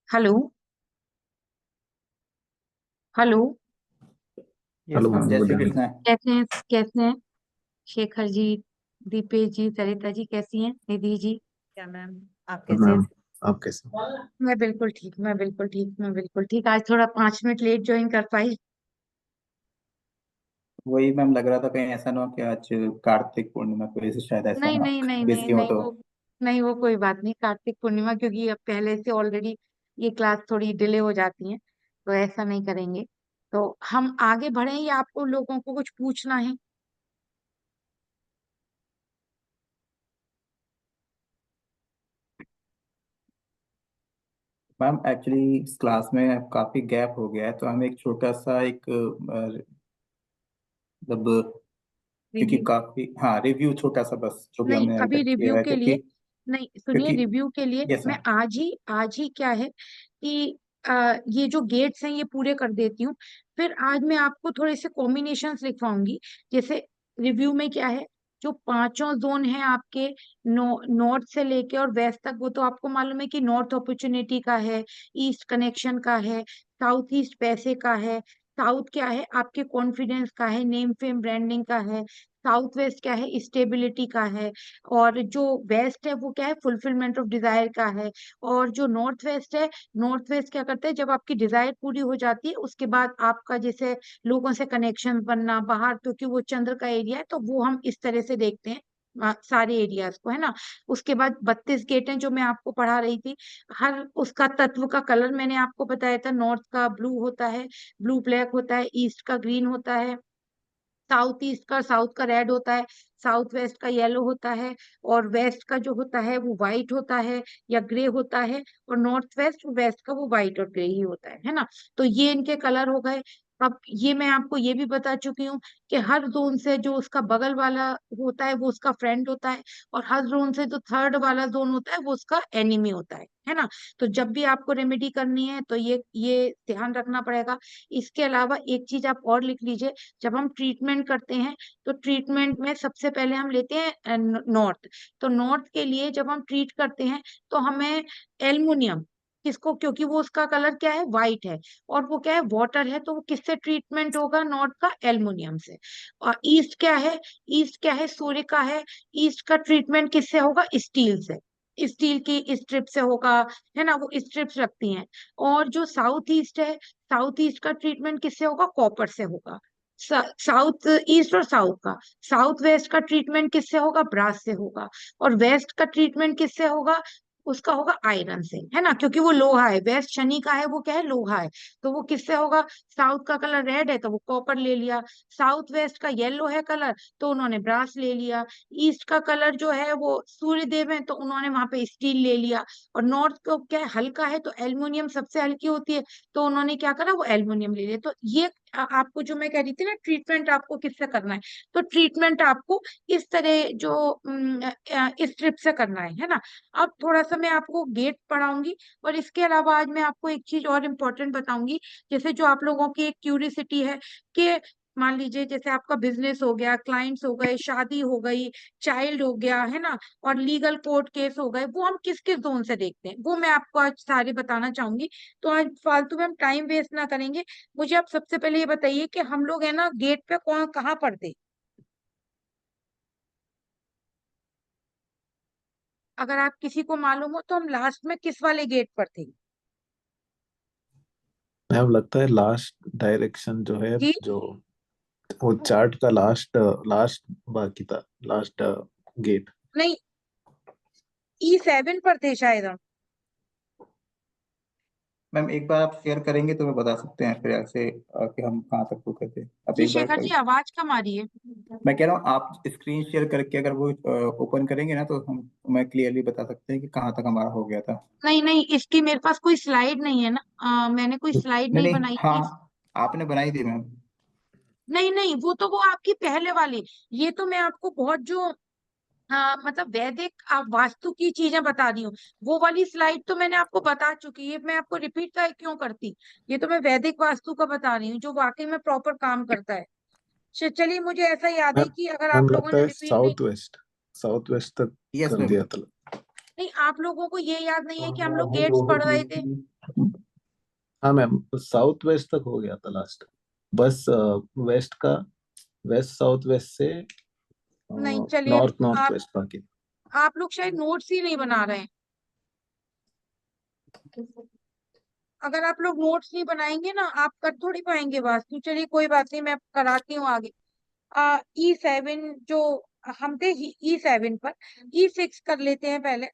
Hello. Hello. Yes hello ma'am, ma'am, जय good Shri evening. Krishna. कैसे हैं? कैसे हैं? शेखर जी, दीपेश जी, सरिता जी कैसी हैं? निधि जी। क्या मैम, आप कैसे हैं? मैम, आप कैसे हैं? मैं बिल्कुल ठीक। आज थोड़ा 5 मिनट लेट ज्वाइन कर पाई। वही मैम, लग रहा था कहीं ऐसा ना हो कि आज कार्तिक पूर्णिमा की वजह से शायद ऐसा नहीं ना नहीं नहीं नहीं बिजी हो नहीं, तो। वो नहीं, वो कोई बात नहीं। कार्तिक पूर्णिमा क्योंकि अब पहले से ऑलरेडी ये क्लास थोड़ी डिले हो जाती है, तो ऐसा नहीं करेंगे। तो हम आगे बढ़े या आपको लोगों को कुछ पूछना है? मैम एक्चुअली इस क्लास में काफी गैप हो गया है, तो हमें एक छोटा सा एक मतलब, क्योंकि रिव्यू? काफी, हाँ, रिव्यू छोटा सा बस जो भी नहीं, हमने अभी अभी तक किया रिव्यू है, के क्योंकि लिए नहीं, सुनिए, क्योंकि रिव्यू के लिए यस मैं मैम। आज ही क्या है कि ये जो गेट्स हैं ये पूरे कर देती हूँ। फिर आज मैं आपको थोड़े से कॉम्बिनेशंस लिखवाऊंगी। जैसे रिव्यू में क्या है, जो पांचों जोन है आपके, नॉर्थ से लेके और वेस्ट तक, वो तो आपको मालूम है कि नॉर्थ अपॉर्चुनिटी का है, ईस्ट कनेक्शन का है, साउथ ईस्ट पैसे का है, साउथ क्या है आपके कॉन्फिडेंस का है, नेम फेम ब्रांडिंग का है, साउथ वेस्ट क्या है स्टेबिलिटी का है, और जो वेस्ट है वो क्या है फुलफिलमेंट ऑफ डिजायर का है। और जो नॉर्थ वेस्ट है, नॉर्थ वेस्ट क्या करता है, जब आपकी डिजायर पूरी हो जाती है उसके बाद आपका जैसे लोगों से कनेक्शन बनना बाहर, क्योंकि वो चंद्र का एरिया है तो वो हम इस तरह से देखते हैं सारे एरियाज को, है ना। उसके बाद 32 गेट हैं जो मैं आपको पढ़ा रही थी। हर उसका तत्व का कलर मैंने आपको बताया था। नॉर्थ का ब्लू होता है, ब्लू ब्लैक होता है, ईस्ट का ग्रीन होता है, साउथ का रेड होता है, साउथ वेस्ट का येलो होता है, और वेस्ट का जो होता है वो व्हाइट होता है या ग्रे होता है, और नॉर्थ वेस्ट वेस्ट का वो व्हाइट और ग्रे ही होता है ना। तो ये इनके कलर हो गए। अब ये मैं आपको ये भी बता चुकी हूँ कि हर जोन से जो उसका बगल वाला होता है वो उसका फ्रेंड होता है, और हर जोन से जो थर्ड वाला जोन होता है वो उसका एनिमी होता है ना। तो जब भी आपको रेमेडी करनी है तो ये ध्यान रखना पड़ेगा। इसके अलावा एक चीज आप और लिख लीजिए। जब हम ट्रीटमेंट करते हैं तो ट्रीटमेंट में सबसे पहले हम लेते हैं नॉर्थ। तो नॉर्थ के लिए जब हम ट्रीट करते हैं तो हमें एल्युमिनियम, किसको, क्योंकि वो उसका कलर क्या है वाइट है, और वो क्या है वाटर है, तो वो किससे ट्रीटमेंट होगा नॉर्थ का, एल्युमिनियम से। और ईस्ट क्या है, ईस्ट क्या है सूर्य का है, ईस्ट का ट्रीटमेंट किससे होगा, स्टील से, स्टील की स्ट्रिप से होगा, है ना, वो स्ट्रिप्स रखती हैं। और जो साउथ ईस्ट है, साउथ ईस्ट का ट्रीटमेंट किससे होगा, कॉपर से होगा। साउथ ईस्ट और साउथ का, साउथ वेस्ट का ट्रीटमेंट किससे होगा, ब्रास से होगा। और वेस्ट का ट्रीटमेंट किससे होगा, उसका होगा आयरन से, है ना, क्योंकि वो लोहा है, वेस्ट शनि का है, वो क्या है लोहा है। तो वो किससे होगा, साउथ का कलर रेड है तो वो कॉपर ले लिया, साउथ वेस्ट का येलो है कलर तो उन्होंने ब्रास ले लिया, ईस्ट का कलर जो है वो सूर्य देव है तो उन्होंने वहां पे स्टील ले लिया, और नॉर्थ को क्या है हल्का है तो एल्युमिनियम सबसे हल्की होती है तो उन्होंने क्या करा, वो एल्युमिनियम ले लिया। तो ये आपको जो मैं कह रही थी ना, ट्रीटमेंट आपको किससे करना है, तो ट्रीटमेंट आपको इस तरह जो इस ट्रिप से करना है ना। अब थोड़ा सा मैं आपको गेट पढ़ाऊंगी, और इसके अलावा आज मैं आपको एक चीज और इम्पोर्टेंट बताऊंगी। जैसे जो आप लोगों की एक क्यूरियोसिटी है कि मान लीजिए जैसे आपका बिजनेस हो गया, क्लाइंट्स हो गए, शादी हो गई, चाइल्ड हो गया, है ना, और लीगल कोर्ट केस हो गए, वो हम किस किस जोन से देखते हैं वो मैं आपको आज सारे बताना चाहूंगी। तो आज फालतू में हम टाइम वेस्ट ना करेंगे। मुझे आप सबसे पहले ये बताइए कि हम लोग है ना गेट पे कौन कहाँ पढ़ते, अगर आप किसी को मालूम हो तो हम लास्ट में किस वाले गेट पर थे? मैम, लगता है लास्ट डायरेक्शन जो है, जी। जो वो चार्ट का लास्ट लास्ट बाकी था, लास्ट गेट। नहीं, E7 पर थे शायद हम। मैम एक बार आप शेयर करेंगे तो मैं बता सकते हैं फिर ऐसे कि हम कहाँ तक रुके थे। अब जी एक बार शेखर जी, आवाज कम आ रही है। मैं कह रहा हूँ, आप स्क्रीन शेयर करके अगर वो ओपन करेंगे ना तो हम मैं क्लियरली बता सकते हैं कि कहाँ तक हमारा हो गया था। नहीं नहीं, इसकी मेरे पास कोई स्लाइड नहीं है ना, मैंने कोई स्लाइड नहीं नहीं नहीं, बनाई थी। हाँ, आपने बनाई थी मैम। नहीं नहीं, वो तो वो आपकी पहले वाली, ये तो मैं आपको बहुत जो मतलब वैदिक वास्तु की चीजें बता रही हूँ। वो वाली स्लाइड तो मैंने आपको बता चुकी है, मैं आपको रिपीट का क्यों करती। ये तो मैं वैदिक वास्तु का बता रही हूँ जो वाकई में प्रॉपर काम करता है। चलिए, मुझे ऐसा याद है मैम, कि अगर मैम आप लोगों लगता ने है रिपीट नहीं, साउथ वेस्ट तक यस कर मैम। दिया था। नहीं, आप लोगों को ये याद नहीं है कि हम लोग गेट्स पढ़ रहे थे? हाँ मैम, साउथ वेस्ट तक हो गया था लास्ट। बस वेस्ट का, वेस्ट साउथ वेस्ट से नहीं चलिए, नॉर्थ नॉर्थ आप वेस्ट बाकी। आप लोग शायद नोट्स ही नहीं बना रहे हैं। अगर आप लोग नोट्स नहीं बनाएंगे ना, आप कर थोड़ी पाएंगे बात। तो चलिए कोई बात नहीं, मैं कराती हूँ आगे। E7 जो हम थे, E7 पर E6 कर लेते हैं पहले।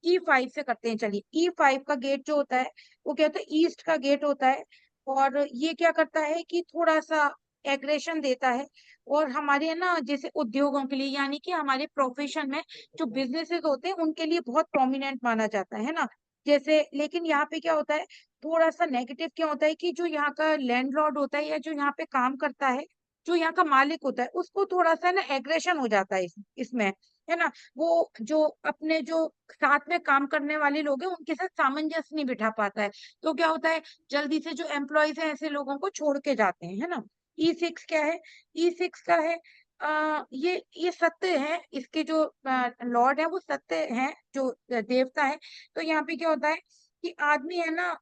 E5 से करते हैं। चलिए, E5 का गेट जो होता है वो क्या होता है, ईस्ट का गेट होता है। और ये क्या करता है कि थोड़ा सा एग्रेशन देता है। और हमारे है ना, जैसे उद्योगों के लिए, यानी कि हमारे प्रोफेशन में जो बिजनेसेस होते हैं उनके लिए बहुत प्रोमिनेंट माना जाता है ना। जैसे, लेकिन यहाँ पे क्या होता है, थोड़ा सा नेगेटिव क्या होता है कि जो यहाँ का लैंडलॉर्ड होता है या जो यहाँ पे काम करता है, जो यहाँ का मालिक होता है, उसको थोड़ा सा ना एग्रेशन हो जाता है इसमें, है ना। वो जो अपने जो साथ में काम करने वाले लोग हैं उनके साथ सामंजस्य नहीं बिठा पाता है। तो क्या होता है, जल्दी से जो एम्प्लॉयज हैं ऐसे लोगों को छोड़ के जाते हैं, है ना। E6 क्या है, E6 का है ये सत्य है। इसके जो लॉर्ड है वो सत्य है, जो देवता है। तो यहाँ पे क्या होता है कि आदमी है ना,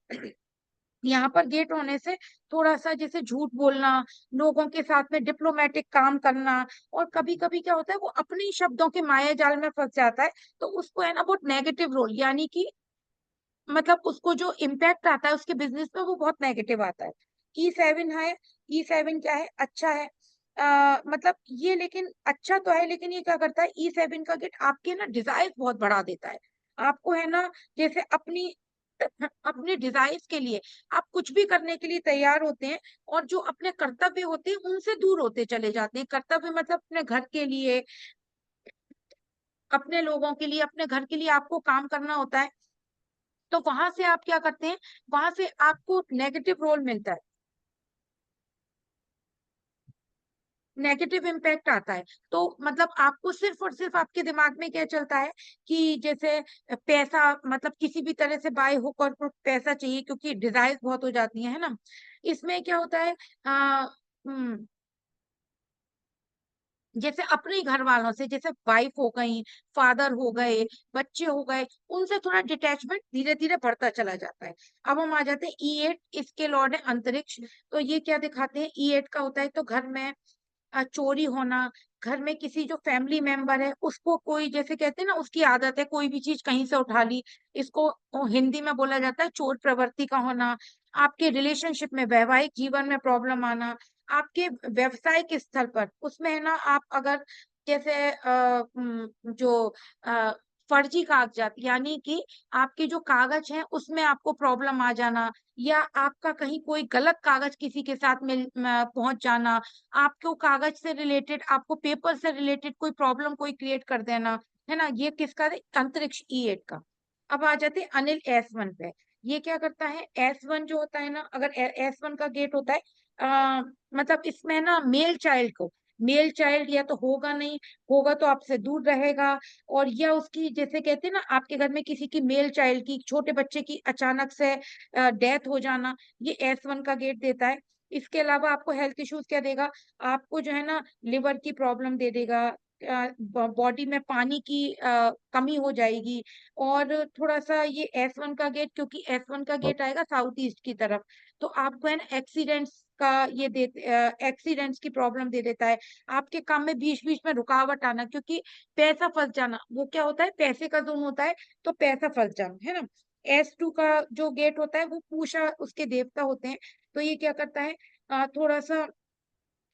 यहाँ पर गेट होने से थोड़ा सा जैसे झूठ बोलना, लोगों के साथ में डिप्लोमेटिक काम करना, और कभी कभी क्या होता है वो अपने ही शब्दों के माया जाल में फंस जाता है। तो उसको है ना बहुत नेगेटिव रोल, यानी कि मतलब उसको जो इम्पैक्ट आता है उसके बिजनेस पे वो बहुत नेगेटिव आता है। E7 है। E7 क्या है, अच्छा है। मतलब ये लेकिन अच्छा तो है, लेकिन ये क्या करता है, E7 का गेट आपके ना डिजायर बहुत बढ़ा देता है। आपको है ना, जैसे अपनी अपने डिजायर्स के लिए आप कुछ भी करने के लिए तैयार होते हैं, और जो अपने कर्तव्य होते हैं उनसे दूर होते चले जाते हैं। कर्तव्य मतलब अपने घर के लिए, अपने लोगों के लिए, अपने घर के लिए आपको काम करना होता है। तो वहां से आप क्या करते हैं, वहां से आपको नेगेटिव रोल मिलता है, नेगेटिव इम्पैक्ट आता है। तो मतलब आपको सिर्फ और सिर्फ आपके दिमाग में क्या चलता है कि जैसे पैसा, मतलब किसी भी तरह से बाय हुक और क्रुक पैसा चाहिए, क्योंकि डिजायर बहुत हो जाती है ना। इसमें क्या होता है, आ, जैसे अपने ही घर वालों से, जैसे वाइफ हो गई, फादर हो गए, बच्चे हो गए, उनसे थोड़ा डिटैचमेंट धीरे धीरे बढ़ता चला जाता है। अब हम आ जाते हैं E8, इसके लॉर्ड है अंतरिक्ष। तो ये क्या दिखाते हैं, E8 का होता है तो घर में चोरी होना, घर में किसी जो फैमिली मेंबर है उसको कोई, जैसे कहते हैं ना, उसकी आदत है कोई भी चीज कहीं से उठा ली, इसको हिंदी में बोला जाता है चोर प्रवृत्ति का होना। आपके रिलेशनशिप में, वैवाहिक जीवन में प्रॉब्लम आना, आपके व्यवसायिक स्तर पर, उसमें है ना, आप अगर जैसे जो फर्जी कागजात, यानी कि आपके जो कागज हैं उसमें आपको प्रॉब्लम आ जाना, या आपका कहीं कोई गलत कागज किसी के साथ मिल पहुंच जाना, आपको कागज से रिलेटेड, आपको पेपर से रिलेटेड कोई प्रॉब्लम कोई क्रिएट कर देना, है ना। ये किसका है, अंतरिक्ष E8 का। अब आ जाते हैं अनिल S1 पे। ये क्या करता है, S1 जो होता है ना, अगर S1 का गेट होता है, मतलब इसमें ना मेल चाइल्ड या तो होगा नहीं, होगा तो आपसे दूर रहेगा, और या उसकी, जैसे कहते हैं ना, आपके घर में किसी की मेल चाइल्ड की, छोटे बच्चे की अचानक से डेथ हो जाना, ये S1 का गेट देता है। इसके अलावा आपको हेल्थ इश्यूज क्या देगा, आपको जो है ना लिवर की प्रॉब्लम दे देगा, बॉडी में पानी की कमी हो जाएगी। और थोड़ा सा ये S1 का गेट, क्योंकि S1 का गेट आएगा साउथ ईस्ट की तरफ, तो आपको है ना एक्सीडेंट्स का ये दे, एक्सीडेंट्स की प्रॉब्लम दे देता है। आपके काम में बीच बीच में रुकावट आना, क्योंकि पैसा फंस जाना, वो क्या होता है, पैसे का जोन होता है, तो पैसा फंस जाना, है ना। S2 का जो गेट होता है वो पूषा उसके देवता होते हैं। तो ये क्या करता है, थोड़ा सा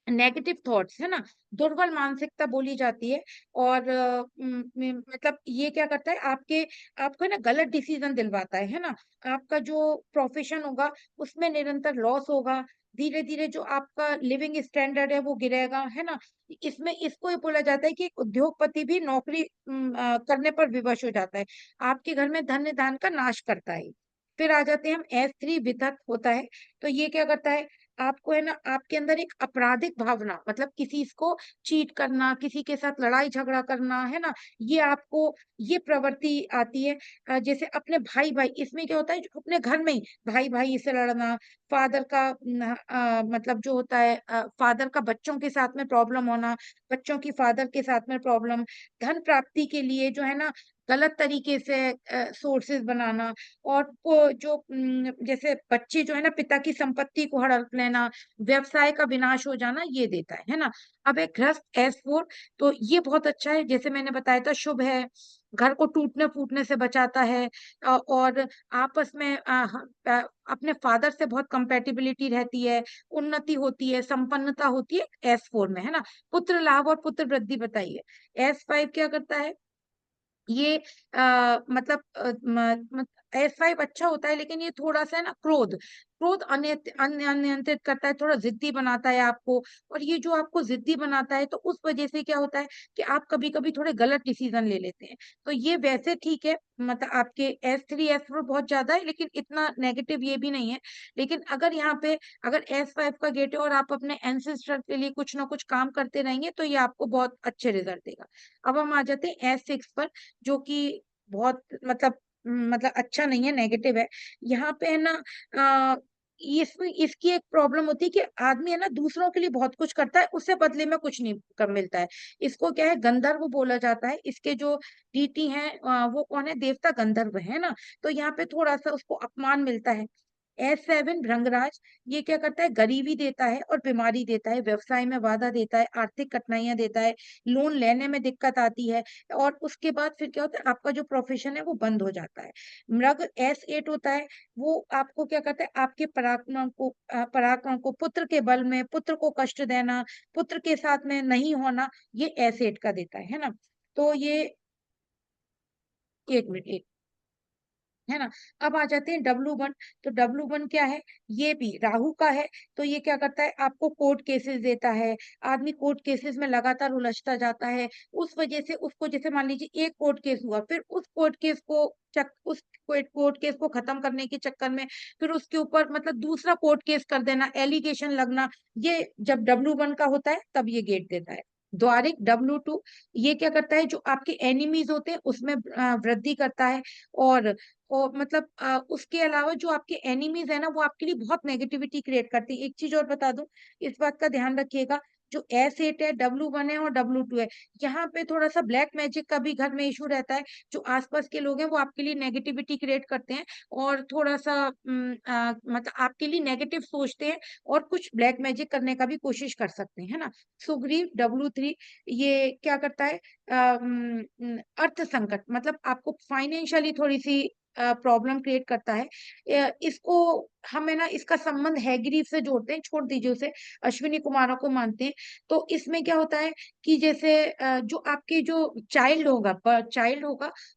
नेगेटिव थॉट्स, है ना, दुर्बल मानसिकता बोली जाती है। और मतलब ये क्या करता है, आपको है ना गलत डिसीजन दिलवाता है ना। आपका जो प्रोफेशन होगा उसमें निरंतर लॉस होगा, धीरे धीरे जो आपका लिविंग स्टैंडर्ड है वो गिरेगा, है ना। इसमें इसको ये बोला जाता है कि एक उद्योगपति भी नौकरी करने पर विवश हो जाता है। आपके घर में धन्य धान का नाश करता है। फिर आ जाते हैं हम, S3 वितत होता है। तो ये क्या करता है, आपको है ना, आपके अंदर एक आपराधिक भावना, मतलब किसी को चीट करना, किसी के साथ लड़ाई झगड़ा करना, है ना, ये आपको, ये प्रवृत्ति आती है। जैसे अपने भाई भाई, इसमें क्या होता है, जो अपने घर में ही भाई भाई से लड़ना, फादर का मतलब जो होता है, फादर का बच्चों के साथ में प्रॉब्लम होना, बच्चों की फादर के साथ में प्रॉब्लम, धन प्राप्ति के लिए जो है ना, गलत तरीके से सोर्सेज बनाना, और जो जैसे बच्चे जो है ना पिता की संपत्ति को हड़प लेना, व्यवसाय का विनाश हो जाना, ये देता है ना। अब एक गृहस्थ S4, तो ये बहुत अच्छा है, जैसे मैंने बताया था, शुभ है, घर को टूटने फूटने से बचाता है, और आपस में अपने फादर से बहुत कंपेटिबिलिटी रहती है, उन्नति होती है, संपन्नता होती है S4 में, है ना। पुत्र लाभ और पुत्र वृद्धि बताइए। S5 क्या करता है, ये मतलब S5 अच्छा होता है, लेकिन ये थोड़ा सा है ना, क्रोध क्रोध अनियंत्रित करता है, थोड़ा जिद्दी बनाता है आपको। और ये जो आपको जिद्दी बनाता है, तो उस वजह से क्या होता है कि आप कभी कभी थोड़े गलत डिसीजन ले लेते हैं। तो ये वैसे ठीक है, मतलब आपके S3 S4 बहुत ज्यादा है, लेकिन इतना नेगेटिव ये भी नहीं है। लेकिन अगर यहाँ पे अगर S5 का गेट है और आप अपने एंसेस्टर के लिए कुछ ना कुछ काम करते रहेंगे, तो ये आपको बहुत अच्छे रिजल्ट देगा। अब हम आ जाते हैं S6 पर, जो कि बहुत मतलब अच्छा नहीं है, नेगेटिव है। यहाँ पे है ना, अ, इसमें इसकी एक प्रॉब्लम होती है कि आदमी है ना दूसरों के लिए बहुत कुछ करता है, उससे बदले में कुछ नहीं कर मिलता है। इसको क्या है, गंधर्व बोला जाता है। इसके जो डीटी हैं वो कौन है, देवता गंधर्व है ना। तो यहाँ पे थोड़ा सा उसको अपमान मिलता है। S7 भृंगराज, ये क्या करता है, गरीबी देता है और बीमारी देता है, व्यवसाय में बाधा देता है, आर्थिक कठिनाइयां देता है, लोन लेने में दिक्कत आती है। और उसके बाद फिर क्या होता है, आपका जो प्रोफेशन है वो बंद हो जाता है। मृग S8 होता है, वो आपको क्या करता है, आपके पराक्रम को पुत्र के बल में पुत्र को कष्ट देना, पुत्र के साथ में नहीं होना, ये S8 का देता है ना। तो ये, एक मिनट, है ना। अब आ जाते हैं W1। तो W1 क्या है, ये भी राहु का है। तो ये क्या करता है, आपको कोर्ट केसेस देता है। आदमी कोर्ट केसेस में लगातार उलझता जाता है। उस वजह से उसको, जैसे मान लीजिए एक कोर्ट केस हुआ, फिर उस कोर्ट केस को उस कोर्ट केस को खत्म करने के चक्कर में फिर उसके ऊपर मतलब दूसरा कोर्ट केस कर देना, एलिगेशन लगना, ये जब W1 का होता है तब ये गेट देता है। द्वारिक W2, ये क्या करता है, जो आपके एनिमीज होते हैं उसमें वृद्धि करता है। और मतलब उसके अलावा जो आपके एनिमीज है ना, वो आपके लिए बहुत नेगेटिविटी क्रिएट करती है। एक चीज और बता दूं, इस बात का ध्यान रखिएगा, जो S8 है, W1 है और W2 है, यहाँ पे थोड़ा सा ब्लैक मैजिक का भी घर में इशू रहता है। जो आसपास के लोग हैं वो आपके लिए नेगेटिविटी क्रिएट करते हैं, और थोड़ा सा मतलब आपके लिए नेगेटिव सोचते हैं, और कुछ ब्लैक मैजिक करने का भी कोशिश कर सकते हैं, है ना। सुग्रीव W3, ये क्या करता है, अर्थ संकट, मतलब आपको फाइनेंशियली थोड़ी सी प्रॉब्लम क्रिएट करता है। इसको हम है ना, इसका संबंध हैग्रीव से जोड़ते हैं, छोड़ दीजिए उसे, अश्विनी कुमारों को मानते हैं। तो इसमें क्या होता है कि जैसे जो आपके जो चाइल्ड होगा,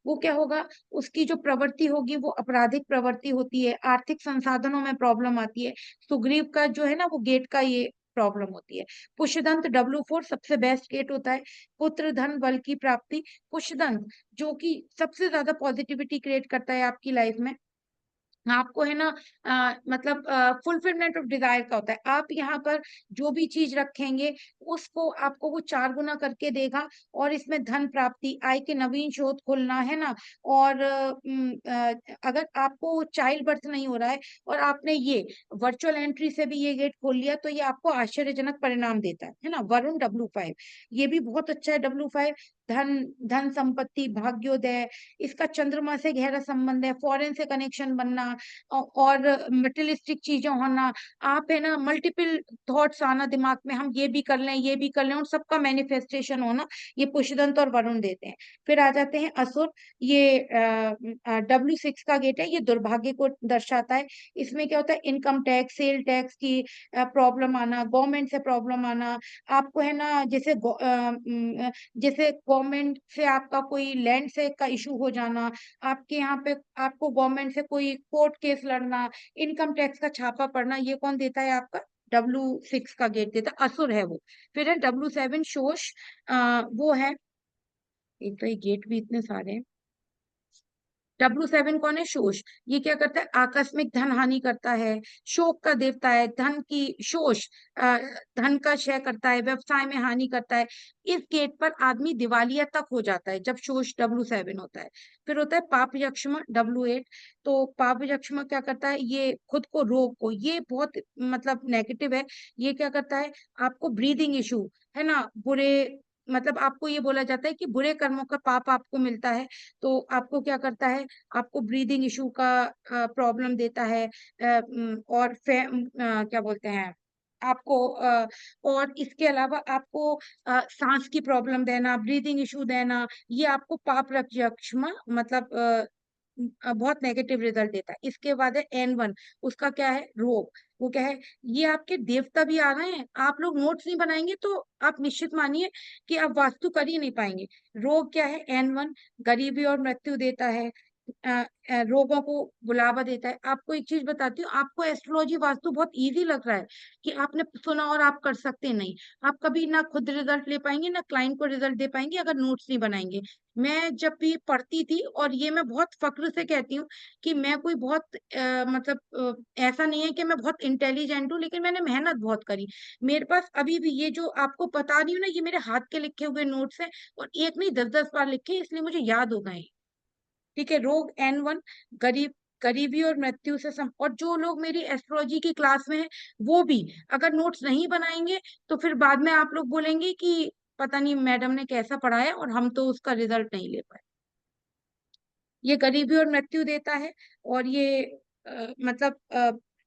वो क्या होगा, उसकी जो प्रवृत्ति होगी वो आपराधिक प्रवृत्ति होती है, आर्थिक संसाधनों में प्रॉब्लम आती है। सुग्रीव का जो है ना, वो गेट का ये प्रॉब्लम होती है। पुष्यदंत W4 सबसे बेस्ट गेट होता है, पुत्र धन बल की प्राप्ति। पुष्यदंत, जो कि सबसे ज्यादा पॉजिटिविटी क्रिएट करता है आपकी लाइफ में, आपको है ना मतलब फुलफिलमेंट ऑफ डिजायर का होता है। आप यहाँ पर जो भी चीज रखेंगे, उसको आपको वो 4 गुना करके देगा। और इसमें धन प्राप्ति, आय के नवीन स्रोत खुलना, है ना। और अगर आपको चाइल्ड बर्थ नहीं हो रहा है और आपने ये वर्चुअल एंट्री से भी ये गेट खोल लिया, तो ये आपको आश्चर्यजनक परिणाम देता है ना। वरुण W5, ये भी बहुत अच्छा है। W5 धन धन संपत्ति भाग्योदय, इसका चंद्रमा से गहरा संबंध है, फॉरेन से कनेक्शन बनना, और मटेरियलिस्टिक चीजें होना। आप है ना, मल्टीपल थॉट्स आना दिमाग में, हम ये भी कर लें, ये भी कर लें, और सबका मैनिफेस्टेशन होना, ये पुष्यदंत और वरुण देते हैं। फिर आ जाते हैं असुर, ये W6 का गेट है, ये दुर्भाग्य को दर्शाता है। इसमें क्या होता है, इनकम टैक्स, सेल टैक्स की प्रॉब्लम आना, गवर्नमेंट से प्रॉब्लम आना, आपको है ना, जैसे गवर्नमेंट से आपका कोई लैंड से का इशू हो जाना, आपके यहाँ पे आपको गवर्नमेंट से कोई कोर्ट केस लड़ना, इनकम टैक्स का छापा पड़ना, ये कौन देता है, आपका W6 का गेट देता है, असुर है वो। फिर है W7 शोष, वो है, एक तो ये गेट भी इतने सारे हैं। W7 कौन है, शोष, ये क्या करता है, आकस्मिक धन हानि करता है, शोक का देवता है, धन की शोष, धन का क्षय करता है, व्यवसाय में हानि करता है। इस गेट पर आदमी दिवालिया तक हो जाता है जब शोष W7 होता है। फिर होता है पाप यक्ष्मा W8। तो पाप यक्ष्मा क्या करता है, ये खुद को रोग को, ये बहुत मतलब नेगेटिव है। ये क्या करता है, आपको ब्रीदिंग इशू, है ना, बुरे मतलब आपको ये बोला जाता है कि बुरे कर्मों का पाप आपको मिलता है, तो आपको क्या करता है, आपको ब्रीदिंग इशू का प्रॉब्लम देता है, और क्या बोलते हैं आपको, और इसके अलावा आपको सांस की प्रॉब्लम देना, ब्रीदिंग इशू देना, ये आपको पाप यक्ष्मा मतलब बहुत नेगेटिव रिजल्ट देता है। इसके बाद है N1, उसका क्या है, रोग। वो क्या है, ये आपके देवता भी आ गए हैं, आप लोग नोट्स नहीं बनाएंगे तो आप निश्चित मानिए कि आप वास्तु कर ही नहीं पाएंगे। रोग क्या है, N1 गरीबी और मृत्यु देता है, रोगों को बुलावा देता है। आपको एक चीज बताती हूँ, आपको एस्ट्रोलॉजी वास्तु बहुत इजी लग रहा है कि आपने सुना और आप कर सकते नहीं। आप कभी ना खुद रिजल्ट ले पाएंगे ना क्लाइंट को रिजल्ट दे पाएंगे अगर नोट्स नहीं बनाएंगे। मैं जब भी पढ़ती थी, और ये मैं बहुत फक्र से कहती हूँ कि मैं कोई बहुत मतलब ऐसा नहीं है कि मैं बहुत इंटेलिजेंट हूँ, लेकिन मैंने मेहनत बहुत करी। मेरे पास अभी भी ये जो आपको बता रही हूँ ना, ये मेरे हाथ के लिखे हुए नोट्स हैं, और एक नहीं 10-10 बार लिखे, इसलिए मुझे याद हो गए। ठीक है, रोग N1 गरीबी और मृत्यु से और जो लोग मेरी एस्ट्रोलॉजी की क्लास में हैं, वो भी अगर नोट्स नहीं बनाएंगे तो फिर बाद में आप लोग बोलेंगे कि पता नहीं मैडम ने कैसा पढ़ाया और हम तो उसका रिजल्ट नहीं ले पाए। ये गरीबी और मृत्यु देता है, और ये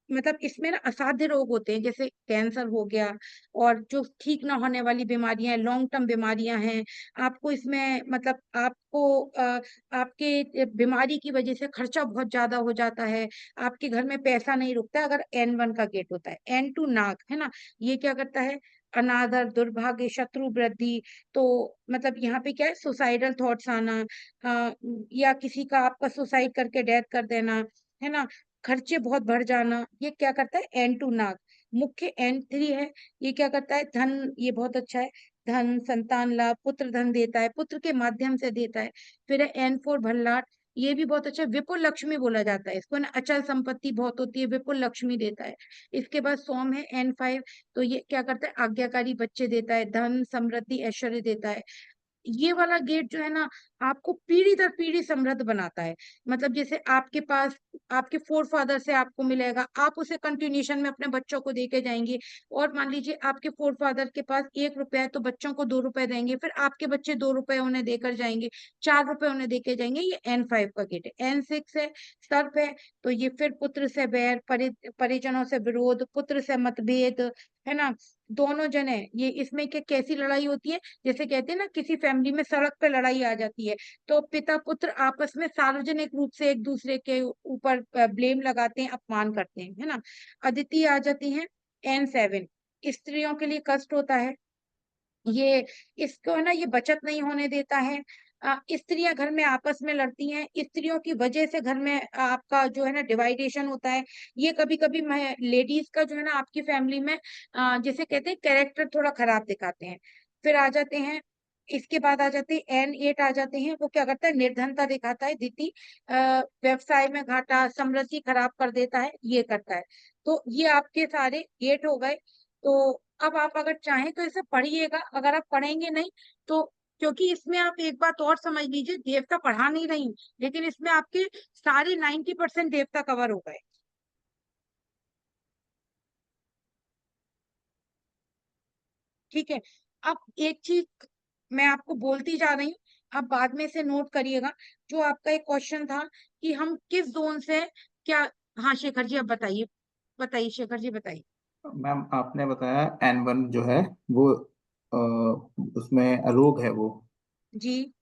मतलब इसमें ना असाध्य रोग होते हैं, जैसे कैंसर हो गया, और जो ठीक ना होने वाली बीमारियां हैं, लॉन्ग टर्म बीमारियां हैं। आपको इसमें मतलब आपको आपके बीमारी की वजह से खर्चा बहुत ज्यादा हो जाता है, आपके घर में पैसा नहीं रुकता है अगर N1 का गेट होता है। N2 नाग है ना, ये क्या करता है, अनादर, दुर्भाग्य, शत्रु वृद्धि। तो मतलब यहाँ पे क्या है, सुसाइडल थॉट्स आना, या किसी का आपका सुसाइड करके डेथ कर देना, है ना, खर्चे बहुत बढ़ जाना, ये क्या करता है N2 नाग। मुख्य N3 है, ये क्या करता है, धन, ये बहुत अच्छा है, धन, संतान लाभ, पुत्र धन देता है, पुत्र के माध्यम से देता है। फिर है N4 भल्लाट, ये भी बहुत अच्छा है, विपुल लक्ष्मी बोला जाता है इसको ना, अचल संपत्ति बहुत होती है, विपुल लक्ष्मी देता है। इसके बाद सोम है N5, तो ये क्या करता है, आज्ञाकारी बच्चे देता है, धन, समृद्धि, ऐश्वर्य देता है। ये वाला गेट जो है ना, आपको पीढ़ी दर पीढ़ी समृद्ध बनाता है। मतलब जैसे आपके पास आपके फोर फादर से आपको मिलेगा, आप उसे कंटिन्यूशन में अपने बच्चों को देके जाएंगे। और मान लीजिए आपके फोर फादर के पास 1 रुपया है तो बच्चों को 2 रुपए देंगे, फिर आपके बच्चे 2 रुपए उन्हें देकर जाएंगे, 4 रुपए उन्हें देके जाएंगे। ये N5 का गेट है। N6 है, सर्प है, तो ये फिर पुत्र से बैर, परिजनों से विरोध, पुत्र से मतभेद, है ना, दोनों जने, ये इसमें क्या कैसी लड़ाई होती है, जैसे कहते हैं ना किसी फैमिली में सड़क पे लड़ाई आ जाती है, तो पिता पुत्र आपस में सार्वजनिक रूप से एक दूसरे के ऊपर ब्लेम लगाते हैं, अपमान करते हैं, है ना। अदिति आ जाती है N7, स्त्रियों के लिए कष्ट होता है, ये इसको है ना, ये बचत नहीं होने देता है। स्त्रियां घर में आपस में लड़ती हैं, स्त्रियों की वजह से घर में आपका जो है ना डिवाइडेशन होता है। ये कभी कभी लेडीज का जो है ना आपकी फैमिली में जैसे कहते हैं कैरेक्टर थोड़ा खराब दिखाते हैं। फिर आ जाते हैं, इसके बाद आ जाते हैं N8 आ जाते हैं, वो क्या करता है, निर्धनता दिखाता है, दिति व्यवसाय में घाटा, समृद्धि खराब कर देता है, ये करता है। तो ये आपके सारे गेट हो गए। तो अब आप अगर चाहें तो इसे पढ़िएगा, अगर आप पढ़ेंगे नहीं तो, क्योंकि इसमें आप एक बात और समझ लीजिए, देवता पढ़ा नहीं रही हूँ, लेकिन इसमें आपके सारे 90% देवता कवर हो गए। ठीक है। अब एक चीज मैं आपको बोलती जा रही हूँ, आप बाद में से नोट करिएगा। जो आपका एक क्वेश्चन था कि हम किस जोन से क्या, हाँ शेखर जी अब बताइए, बताइए शेखर जी बताइए। मैम आपने बताया N1 जो है वो उसमें रोग है वो, जी,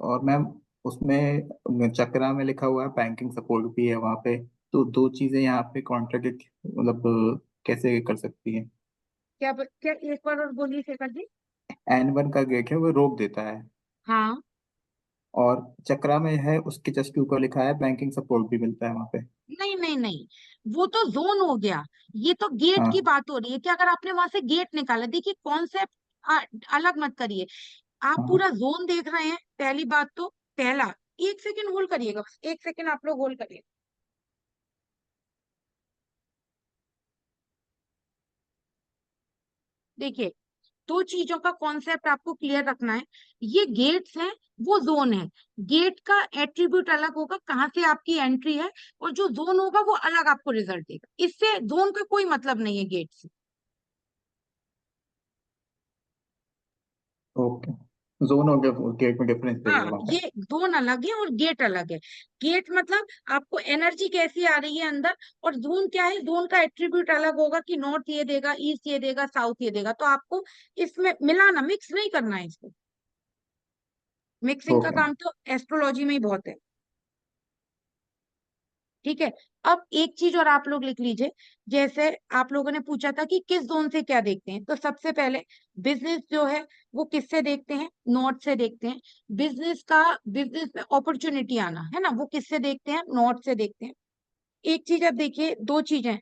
और मैम उसमें चक्रा में लिखा हुआ है बैंकिंग सपोर्ट भी है वहाँ पे। तो दो चीजें यहाँ पे कॉन्ट्रडिक्ट मतलब कैसे कर सकती हैं? क्या एक बार और बोलिए शेखर जी। N1 का गेट है वो रोक देता है, हाँ, और चक्रा में है उसके जस्ट ऊपर लिखा है बैंकिंग सपोर्ट भी मिलता है वहाँ पे। नहीं नहीं नहीं, वो तो जोन हो गया, ये तो गेट की हाँ बात हो रही है कि अगर आपने वहां से गेट निकाला, देखिए कॉन्सेप्ट अलग मत करिए। आप हाँ। पूरा जोन देख रहे हैं, पहली बात तो, पहला, 1 सेकंड होल्ड करिएगा, बस 1 सेकंड आप लोग होल्ड करिए। देखिए, दो चीजों का कॉन्सेप्ट आपको क्लियर रखना है। ये गेट्स हैं, वो जोन है। गेट का एट्रीब्यूट अलग होगा, कहाँ से आपकी एंट्री है, और जो जोन होगा वो अलग आपको रिजल्ट देगा, इससे जोन का कोई मतलब नहीं है गेट से। ओके, जोन और गेट में डिफरेंस रहेगा हाँ, वहाँ पे। ये जोन अलग है और गेट अलग है। गेट मतलब आपको एनर्जी कैसी आ रही है अंदर, और जोन क्या है, जोन का एट्रीब्यूट अलग होगा कि नॉर्थ ये देगा, ईस्ट ये देगा, साउथ ये देगा। तो आपको इसमें मिलाना, मिक्स नहीं करना है इसको। मिक्सिंग का ओके। काम तो एस्ट्रोलॉजी में ही बहुत है। ठीक है। अब एक चीज और आप लोग लिख लीजिए, जैसे आप लोगों ने पूछा था कि किस जोन से क्या देखते हैं, तो सबसे पहले बिजनेस जो है वो किससे देखते हैं, नॉर्थ से देखते हैं। बिजनेस में अपॉर्चुनिटी आना है ना, वो किससे देखते हैं, नॉर्थ से देखते हैं। एक चीज आप देखिए, दो चीजें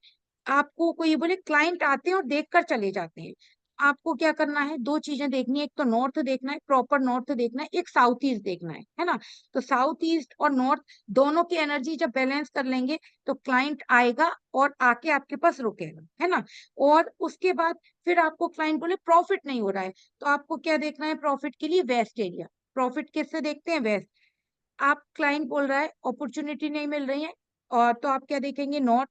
आपको कोई बोले क्लाइंट आते हैं और देखकर चले जाते हैं। आपको क्या करना है, दो चीजें देखनी है, एक तो नॉर्थ देखना है, प्रॉपर नॉर्थ देखना है, एक साउथ ईस्ट देखना है ना। तो साउथ ईस्ट और नॉर्थ दोनों की एनर्जी जब बैलेंस कर लेंगे तो क्लाइंट आएगा और आके आपके पास रुकेगा, है ना। और उसके बाद फिर आपको क्लाइंट बोले प्रॉफिट नहीं हो रहा है, तो आपको क्या देखना है प्रॉफिट के लिए, वेस्ट एरिया। प्रॉफिट किससे देखते हैं, वेस्ट। आप क्लाइंट बोल रहा है अपॉर्चुनिटी नहीं मिल रही है, और तो आप क्या देखेंगे, नॉर्थ।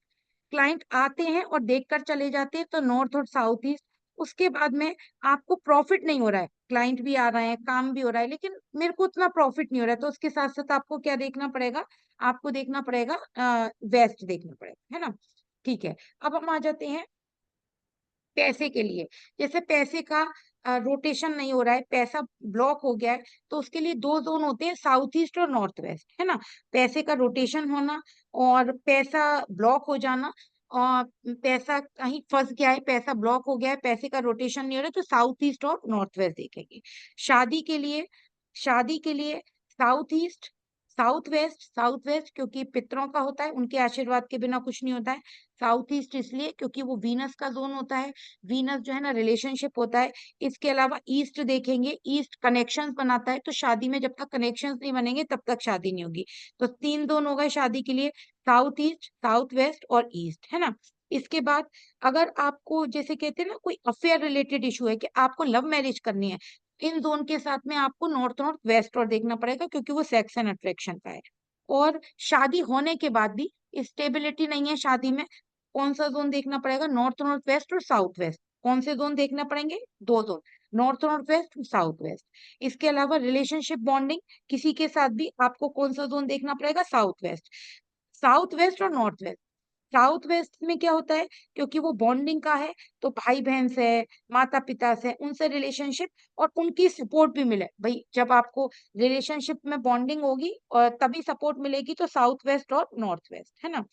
क्लाइंट आते हैं और देखकर चले जाते हैं तो नॉर्थ और साउथ ईस्ट। उसके बाद में आपको प्रॉफिट नहीं हो रहा है, क्लाइंट भी आ रहे हैं, काम भी हो रहा है, लेकिन मेरे को उतना प्रॉफिट नहीं हो रहा है, तो उसके साथ साथ आपको क्या देखना पड़ेगा, आपको देखना पड़ेगा वेस्ट देखना पड़ेगा, है ना। ठीक है। अब हम आ जाते हैं पैसे के लिए। जैसे पैसे का रोटेशन नहीं हो रहा है, पैसा ब्लॉक हो गया है, तो उसके लिए दो जोन होते हैं, साउथ ईस्ट और नॉर्थ वेस्ट, है ना। पैसे का रोटेशन होना और पैसा ब्लॉक हो जाना। और पैसा कहीं फंस गया है, पैसा ब्लॉक हो गया है, पैसे का रोटेशन नहीं हो रहा है, तो साउथ ईस्ट और नॉर्थ वेस्ट देखेंगे। शादी के लिए, शादी के लिए south east, south west. South waste क्योंकि पितरों का होता है, उनके आशीर्वाद के बिना कुछ नहीं होता है। साउथ ईस्ट इसलिए क्योंकि वो वीनस का जोन होता है, वीनस जो है ना रिलेशनशिप होता है। इसके अलावा ईस्ट देखेंगे, ईस्ट कनेक्शंस बनाता है, तो शादी में जब तक कनेक्शंस नहीं बनेंगे तब तक शादी नहीं होगी। तो तीन जोन हो गए शादी के लिए, साउथ ईस्ट, साउथ वेस्ट और ईस्ट, है ना। इसके बाद अगर आपको जैसे कहते हैं ना कोई अफेयर रिलेटेड इशू है कि आपको लव मैरिज करनी है, इन जोन के साथ में आपको नॉर्थ नॉर्थ वेस्ट और देखना पड़ेगा क्योंकि वो सेक्स एंड अट्रैक्शन का है। और शादी होने के बाद भी स्टेबिलिटी नहीं है शादी में, कौन सा जोन देखना पड़ेगा, नॉर्थ नॉर्थ वेस्ट और साउथ वेस्ट। कौन से जोन देखना पड़ेंगे, दो जोन, नॉर्थ नॉर्थ वेस्ट और साउथ वेस्ट। इसके अलावा रिलेशनशिप बॉन्डिंग किसी के साथ भी आपको कौन सा जोन देखना पड़ेगा, साउथ वेस्ट। साउथ वेस्ट और नॉर्थ वेस्ट। साउथ वेस्ट में क्या होता है, क्योंकि वो बॉन्डिंग का है, तो भाई बहन से, माता पिता से, उनसे रिलेशनशिप और उनकी सपोर्ट भी मिले भाई। जब आपको रिलेशनशिप में बॉन्डिंग होगी और तभी सपोर्ट मिलेगी, तो साउथ वेस्ट और नॉर्थ वेस्ट, है ना।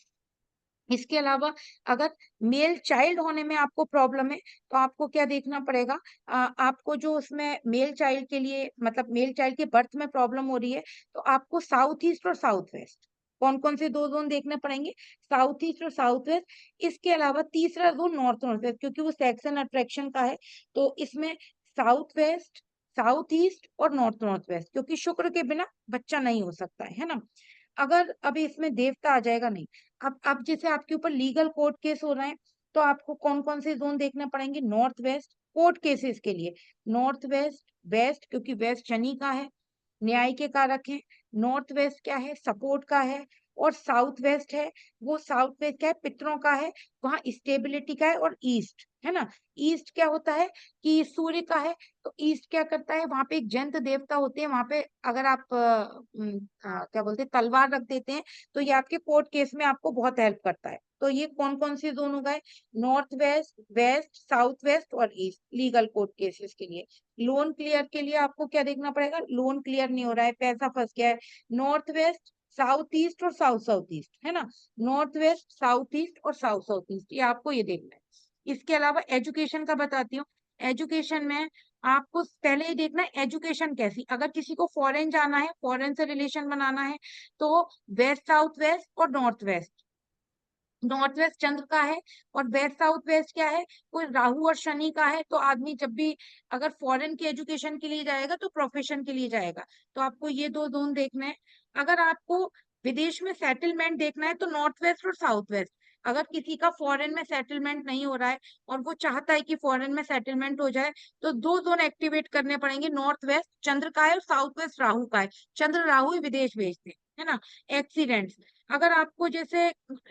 इसके अलावा अगर मेल चाइल्ड होने में आपको प्रॉब्लम है, तो आपको क्या देखना पड़ेगा, आपको जो उसमें मेल चाइल्ड के लिए मतलब मेल चाइल्ड के बर्थ में प्रॉब्लम हो रही है, तो आपको साउथ ईस्ट और साउथ वेस्ट, कौन कौन से दो जोन देखने पड़ेंगे, साउथ ईस्ट और साउथ वेस्ट। इसके अलावा तीसरा जोन नॉर्थ नॉर्थ वेस्ट, क्योंकि वो सेक्स एंड अट्रैक्शन का है, तो इसमें साउथ वेस्ट, साउथ ईस्ट और नॉर्थ नॉर्थ वेस्ट, क्योंकि शुक्र के बिना बच्चा नहीं हो सकता है ना। अगर अभी इसमें देवता आ जाएगा नहीं। अब जैसे आपके ऊपर लीगल कोर्ट केस हो रहे हैं, तो आपको कौन कौन से जोन देखने पड़ेंगे, नॉर्थ वेस्ट कोर्ट केसेस के लिए, नॉर्थ वेस्ट, वेस्ट क्योंकि वेस्ट शनि का है, न्याय के कारक है। नॉर्थ वेस्ट क्या है, सपोर्ट का है। और साउथ वेस्ट है, वो साउथ वेस्ट क्या है, पितरों का है, वहां स्टेबिलिटी का है। और ईस्ट है ना, ईस्ट क्या होता है कि सूर्य का है, तो ईस्ट क्या करता है, वहां पे एक जंत देवता होते हैं, वहां पे अगर आप क्या बोलते हैं तलवार रख देते हैं, तो ये आपके कोर्ट केस में आपको बहुत हेल्प करता है। तो ये कौन कौन से जोन हो गए, north west, west, south west और ईस्ट, लीगल कोर्ट केसेस के लिए। लोन क्लियर के लिए आपको क्या देखना पड़ेगा, लोन क्लियर नहीं हो रहा है, पैसा फंस गया है, नॉर्थ वेस्ट, साउथ ईस्ट और साउथ साउथ ईस्ट, है ना। नॉर्थ वेस्ट, साउथ ईस्ट और साउथ साउथ ईस्ट, ये आपको ये देखना है। इसके अलावा एजुकेशन का बताती हूँ। एजुकेशन में आपको पहले ही देखना है एजुकेशन कैसी, अगर किसी को फॉरेन जाना है, फॉरेन से रिलेशन बनाना है, तो वेस्ट साउथ वेस्ट और नॉर्थ वेस्ट। नॉर्थ वेस्ट चंद्र का है और वेस्ट साउथ वेस्ट क्या है, कोई राहु और शनि का है। तो आदमी जब भी अगर फॉरेन की एजुकेशन के लिए जाएगा तो प्रोफेशन के लिए जाएगा, तो आपको ये दो जोन देखना है। अगर आपको विदेश में सेटलमेंट देखना है तो नॉर्थ वेस्ट और साउथ वेस्ट। अगर किसी का फॉरेन में सेटलमेंट नहीं हो रहा है और वो चाहता है कि फॉरेन में सेटलमेंट हो जाए, तो दो जोन एक्टिवेट करने पड़ेंगे, नॉर्थ वेस्ट चंद्र का है और साउथ वेस्ट राहु का है। चंद्र राहु ही विदेश भेजते हैं, है ना। एक्सीडेंट्स, अगर आपको जैसे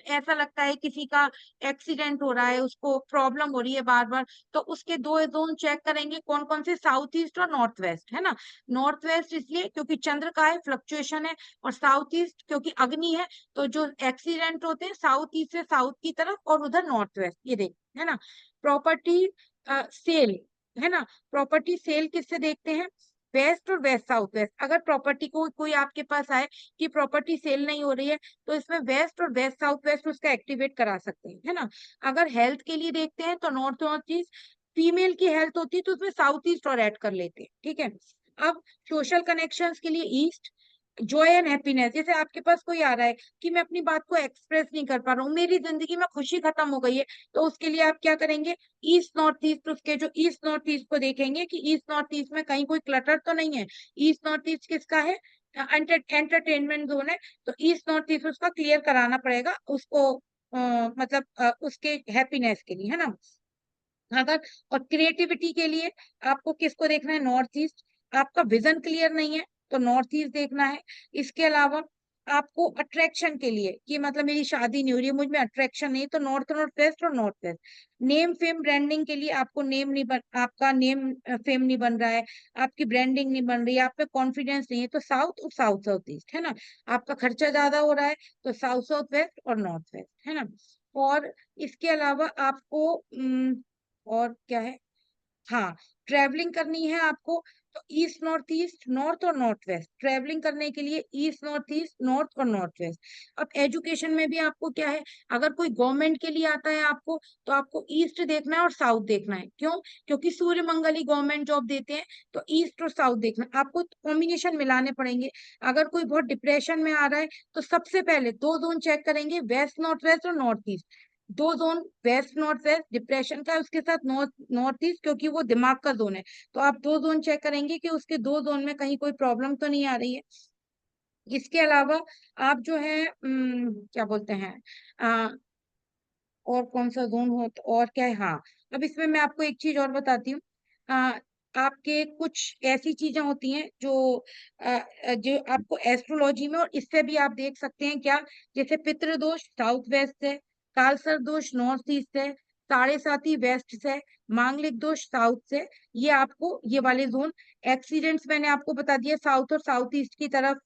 ऐसा लगता है किसी का एक्सीडेंट हो रहा है, उसको प्रॉब्लम हो रही है बार बार, तो उसके दो जोन चेक करेंगे, कौन कौन से, साउथ ईस्ट और नॉर्थ वेस्ट, है ना। नॉर्थ वेस्ट इसलिए क्योंकि चंद्र का है, फ्लक्चुएशन है, और साउथ ईस्ट क्योंकि अग्नि है, तो जो एक्सीडेंट होते हैं साउथ ईस्ट से साउथ की तरफ और उधर नॉर्थ वेस्ट, ये देख, है ना। प्रॉपर्टी सेल, है ना, प्रॉपर्टी सेल किससे देखते हैं, वेस्ट और वेस्ट साउथ वेस्ट। अगर प्रॉपर्टी को कोई आपके पास आए कि प्रॉपर्टी सेल नहीं हो रही है, तो इसमें वेस्ट और वेस्ट साउथ वेस्ट उसका एक्टिवेट करा सकते हैं, है ना। अगर हेल्थ के लिए देखते हैं तो नॉर्थ नॉर्थ ईस्ट, फीमेल की हेल्थ होती है तो उसमें साउथ ईस्ट और ऐड कर लेते हैं, ठीक है। अब सोशल कनेक्शंस के लिए ईस्ट, जॉय एंड हैप्पीनेस, जैसे आपके पास कोई आ रहा है कि मैं अपनी बात को एक्सप्रेस नहीं कर पा रहा हूँ, मेरी जिंदगी में खुशी खत्म हो गई है, तो उसके लिए आप क्या करेंगे, ईस्ट नॉर्थ ईस्ट, उसके जो ईस्ट नॉर्थ ईस्ट को देखेंगे कि ईस्ट नॉर्थ ईस्ट में कहीं कोई क्लटर तो नहीं है। ईस्ट नॉर्थ ईस्ट किसका है, एंटरटेनमेंट जोन है, तो ईस्ट नॉर्थ ईस्ट उसका क्लियर कराना पड़ेगा उसको, मतलब उसके हैप्पीनेस के लिए, है ना। अगर और क्रिएटिविटी के लिए आपको किसको देखना है, नॉर्थ ईस्ट। आपका विजन क्लियर नहीं है तो नॉर्थ ईस्ट देखना है। इसके अलावा आपको अट्रैक्शन के लिए कि मतलब मेरी शादी नहीं हो रही है, मुझ में अट्रैक्शन नहीं, तो नॉर्थ नॉर्थ वेस्ट और north west. Name fame branding के लिए आपको नेम नहीं बन, आपका नेम फेम नहीं बन रहा है, आपकी ब्रांडिंग नहीं बन रही है, आप पे कॉन्फिडेंस नहीं है, तो साउथ और साउथ साउथ ईस्ट, है ना। आपका खर्चा ज्यादा हो रहा है तो साउथ साउथ वेस्ट और नॉर्थ वेस्ट, है ना। और इसके अलावा आपको और क्या है, हाँ, ट्रैवलिंग करनी है आपको, तो ईस्ट नॉर्थ ईस्ट, नॉर्थ और नॉर्थ वेस्ट, ट्रैवलिंग करने के लिए ईस्ट नॉर्थ ईस्ट, नॉर्थ और नॉर्थ वेस्ट। अब एजुकेशन में भी आपको क्या है, अगर कोई गवर्नमेंट के लिए आता है आपको, तो आपको ईस्ट देखना है और साउथ देखना है। क्यों, क्योंकि सूर्य मंगल ही गवर्नमेंट जॉब देते हैं, तो ईस्ट और साउथ देखना है। आपको कॉम्बिनेशन मिलाने पड़ेंगे। अगर कोई बहुत डिप्रेशन में आ रहा है, तो सबसे पहले दो जोन चेक करेंगे, वेस्ट नॉर्थ वेस्ट और नॉर्थ ईस्ट। दो zone, west north west depression का, उसके साथ नॉर्थ नॉर्थ ईस्ट क्योंकि वो दिमाग का जोन है, तो आप दो जोन चेक करेंगे कि उसके दो जोन में कहीं कोई प्रॉब्लम तो नहीं आ रही है। इसके अलावा आप जो है क्या बोलते हैं, आ, और कौन सा जोन हो तो और क्या है, हाँ। अब इसमें मैं आपको एक चीज और बताती हूँ। आ, आपके कुछ ऐसी चीजें होती हैं जो आपको एस्ट्रोलॉजी में, और इससे भी आप देख सकते हैं क्या, जैसे पितृदोष साउथ वेस्ट है, कालसर्प दोष नॉर्थ ईस्ट है, साढ़े साती वेस्ट से, मांगलिक दोष साउथ से। ये आपको ये वाले जोन, एक्सीडेंट्स मैंने आपको बता दिया साउथ और साउथ ईस्ट की तरफ,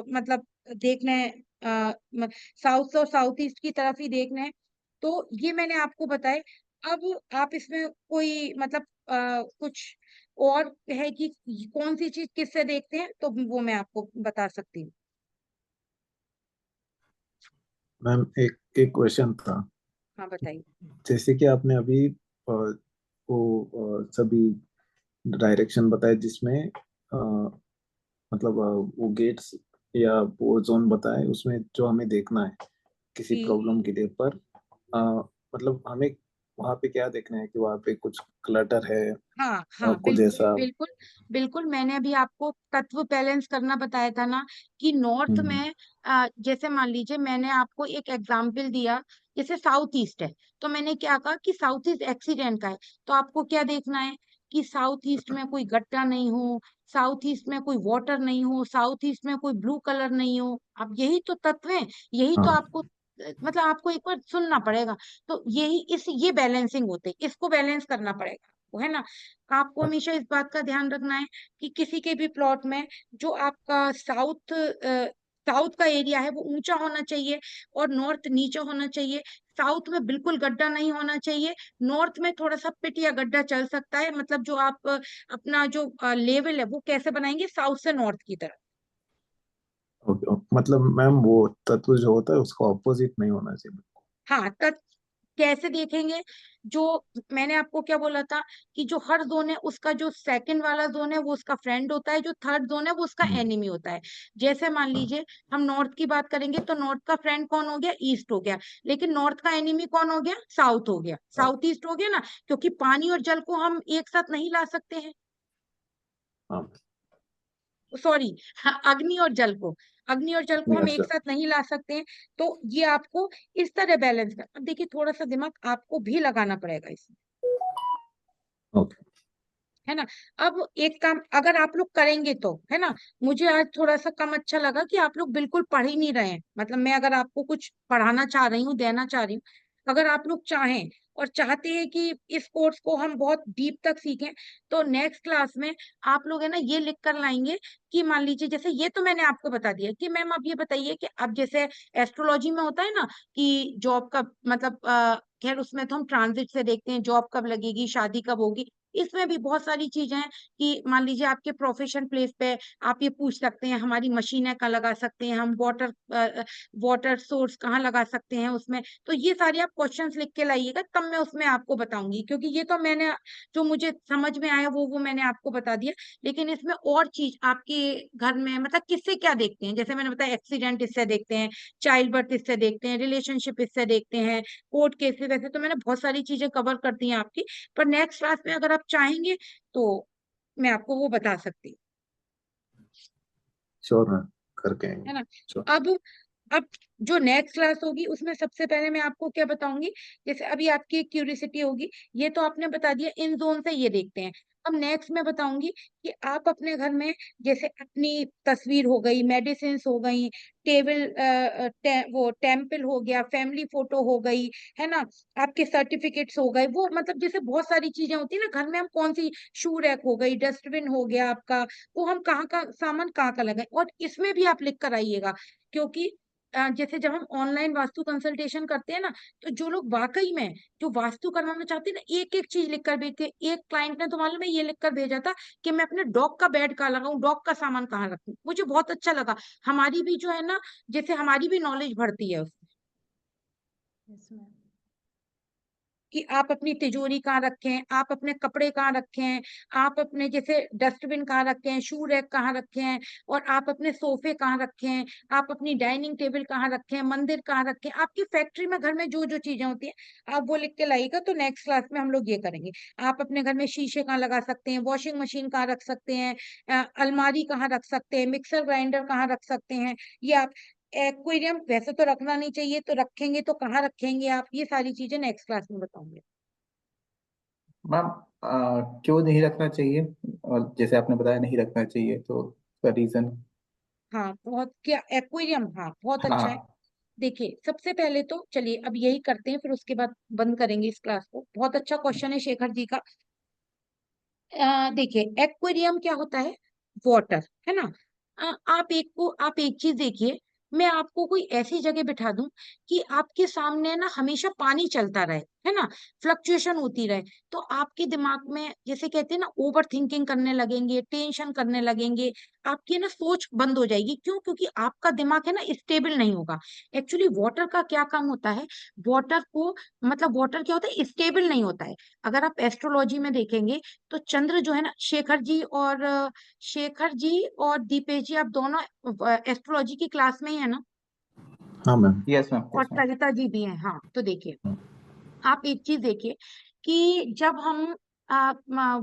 मतलब देखना है, साउथ और साउथ ईस्ट की तरफ ही देखना है। तो ये मैंने आपको बताए। अब आप इसमें कोई मतलब कुछ और है कि कौन सी चीज किससे देखते हैं, तो वो मैं आपको बता सकती हूँ। मैम एक एक क्वेश्चन था। हाँ बताइए। जैसे कि आपने अभी सभी डायरेक्शन बताए जिसमें मतलब वो गेट्स या वो जोन बताए उसमें जो हमें देखना है किसी जी प्रॉब्लम के लिए, पर मतलब हमें वहाँ पे क्या देखना है कि वहाँ पे कुछ क्लटर है, हाँ हाँ, कुछ बिल्कुल ऐसा। बिल्कुल बिल्कुल, मैंने अभी आपको तत्व बैलेंस करना बताया था ना, कि नॉर्थ हम्म। में जैसे मान लीजिए मैंने आपको एक एग्जांपल दिया, जैसे साउथ ईस्ट है, तो मैंने क्या कहा कि साउथ ईस्ट एक्सीडेंट का है, तो आपको क्या देखना है कि साउथ ईस्ट में कोई गड्ढा नहीं हो, साउथ ईस्ट में कोई वाटर नहीं हो, साउथ ईस्ट में कोई ब्लू कलर नहीं हो। अब यही तो तत्व है, यही तो हाँ। आपको मतलब आपको एक बार सुनना पड़ेगा। तो यही इस ये बैलेंसिंग होते हैं, इसको बैलेंस करना पड़ेगा, वो है ना। आपको हमेशा इस बात का ध्यान रखना है कि किसी के भी प्लॉट में जो आपका साउथ साउथ का एरिया है वो ऊंचा होना चाहिए और नॉर्थ नीचा होना चाहिए। साउथ में बिल्कुल गड्ढा नहीं होना चाहिए, नॉर्थ में थोड़ा सा पिट या गड्ढा चल सकता है। मतलब जो आप अपना जो लेवल है वो कैसे बनाएंगे, साउथ से नॉर्थ की तरफ। ओके, मतलब मैम वो तत्व जो होता है उसका ऑपोजिट नहीं होना चाहिए। हाँ, कैसे देखेंगे, जो मैंने आपको क्या बोला था कि जो हर जोन है उसका जो सेकंड वाला जोन है वो उसका फ्रेंड होता है, जो थर्ड जोन है वो उसका हम्म। एनिमी होता है। जैसे मान हाँ। लीजिए हम नॉर्थ की बात करेंगे तो नॉर्थ का फ्रेंड कौन हो गया, ईस्ट हो गया, लेकिन नॉर्थ का एनिमी कौन हो गया, साउथ हो गया, हाँ। साउथ ईस्ट हो गया ना, क्योंकि पानी और जल को हम एक साथ नहीं ला सकते हैं। हाँ। सॉरी, अग्नि और जल को, अग्नि और जल को नहीं, हम एक अच्छा। साथ नहीं ला सकते हैं। तो ये आपको इस तरह बैलेंस कर, अब देखिए थोड़ा सा दिमाग आपको भी लगाना पड़ेगा इसमें। ओके। है ना। अब एक काम अगर आप लोग करेंगे तो, है ना, मुझे आज थोड़ा सा कम अच्छा लगा कि आप लोग बिल्कुल पढ़ ही नहीं रहे हैं। मतलब मैं अगर आपको कुछ पढ़ाना चाह रही हूँ, देना चाह रही हूँ, अगर आप लोग चाहें और चाहते हैं कि इस कोर्स को हम बहुत डीप तक सीखें, तो नेक्स्ट क्लास में आप लोग है ना ये लिख कर लाएंगे कि मान लीजिए जैसे ये तो मैंने आपको बता दिया कि मैम अब ये बताइए कि अब जैसे एस्ट्रोलॉजी में होता है ना कि जॉब कब, मतलब खैर उसमें तो हम ट्रांजिट से देखते हैं जॉब कब लगेगी, शादी कब होगी। इसमें भी बहुत सारी चीजें हैं कि मान लीजिए आपके प्रोफेशन प्लेस पे आप ये पूछ सकते हैं हमारी मशीनें कहाँ लगा सकते हैं, हम वाटर सोर्स कहाँ लगा सकते हैं उसमें। तो ये सारे आप क्वेश्चंस लिख के लाइएगा, तब मैं उसमें आपको बताऊंगी, क्योंकि ये तो मैंने जो मुझे समझ में आया वो मैंने आपको बता दिया। लेकिन इसमें और चीज आपके घर में मतलब किससे क्या देखते हैं, जैसे मैंने बताया एक्सीडेंट इससे देखते हैं, चाइल्ड बर्थ इससे देखते हैं, रिलेशनशिप इससे देखते हैं, कोर्ट केसेस, वैसे तो मैंने बहुत सारी चीजें कवर कर दी हैं आपकी। पर नेक्स्ट क्लास में अगर आप चाहेंगे तो मैं आपको वो बता सकती हूँ, श्योर मैम, करके है आएंगे। ना। श्योर। अब जो नेक्स्ट क्लास होगी उसमें सबसे पहले मैं आपको क्या बताऊंगी, जैसे अभी आपकी एक क्यूरियोसिटी होगी, ये तो आपने बता दिया इन जोन से ये देखते हैं। अब नेक्स्ट मैं बताऊंगी कि आप अपने घर में जैसे अपनी तस्वीर हो गई, मेडिसिन हो गई, टेबल वो टेम्पल हो गया, फैमिली फोटो हो गई, है ना, आपके सर्टिफिकेट्स हो गए, वो मतलब जैसे बहुत सारी चीजें होती है ना घर में, हम कौन सी शू रैक हो गई, डस्टबिन हो गया आपका, वो हम कहाँ का सामान कहाँ का लगाए, और इसमें भी आप लिख कर आइएगा। क्योंकि जैसे जब हम ऑनलाइन वास्तु कंसल्टेशन करते हैं ना, तो जो लोग वाकई में जो वास्तु करवाना चाहते हैं ना, एक एक चीज लिख कर भेजते हैं। एक क्लाइंट ने तो मालूम है ये लिख कर भेजा था कि मैं अपने डॉग का बेड कहाँ लगाऊं, डॉग का सामान कहाँ रखूं। मुझे बहुत अच्छा लगा, हमारी भी जो है ना, जैसे हमारी भी नॉलेज बढ़ती है उसमें, यस मैम। कि आप अपनी तिजोरी कहाँ रखें, आप अपने कपड़े कहाँ रखें, आप अपने जैसे डस्टबिन कहाँ रखें, शू रैक कहाँ रखें, और आप अपने सोफे कहाँ रखें, आप अपनी डाइनिंग टेबल कहाँ रखें, मंदिर कहाँ रखें, आपकी फैक्ट्री में घर में जो जो चीजें होती हैं आप वो लिख के लाइएगा। तो नेक्स्ट क्लास में हम लोग ये करेंगे। आप अपने घर में शीशे कहाँ लगा सकते हैं, वॉशिंग मशीन कहाँ रख सकते हैं, अलमारी कहाँ रख सकते हैं, मिक्सर ग्राइंडर कहाँ रख सकते हैं, ये आप एक्वेरियम वैसे तो रखना नहीं चाहिए, तो रखेंगे तो कहाँ रखेंगे आप, ये सारी चीजें नेक्स्ट क्लास में बताऊंगे। मैम क्यों नहीं रखना चाहिए, और जैसे आपने बताया नहीं रखना चाहिए तो उसका रीजन। हाँ बहुत क्या, एक्वेरियम, हाँ बहुत अच्छा है। हाँ। देखिए सबसे पहले तो चलिए अब यही करते हैं, फिर उसके बाद बंद करेंगे इस क्लास को। बहुत अच्छा क्वेश्चन है शेखर जी का। देखिए एक्वेरियम क्या होता है, वाटर, है ना। आप एक चीज देखिए, मैं आपको कोई ऐसी जगह बिठा दूं कि आपके सामने ना हमेशा पानी चलता रहे, है ना, फ्लक्चुएशन होती रहे, तो आपके दिमाग में जैसे कहते हैं ना ओवर थिंकिंग करने लगेंगे, टेंशन करने लगेंगे, आपकी ना सोच बंद हो जाएगी। क्यों? क्योंकि आपका दिमाग है ना स्टेबल नहीं होगा। एक्चुअली वाटर का क्या काम होता है, वाटर को मतलब वाटर क्या होता है, स्टेबल नहीं होता है। अगर आप एस्ट्रोलॉजी में देखेंगे तो चंद्र जो है ना, शेखर जी और दीपेश जी आप दोनों एस्ट्रोलॉजी की क्लास में ही है ना, हाँ मैम। यस मैम, और यस मैम। सरिता जी भी हैं। हाँ तो देखिए आप एक चीज देखिए कि जब हम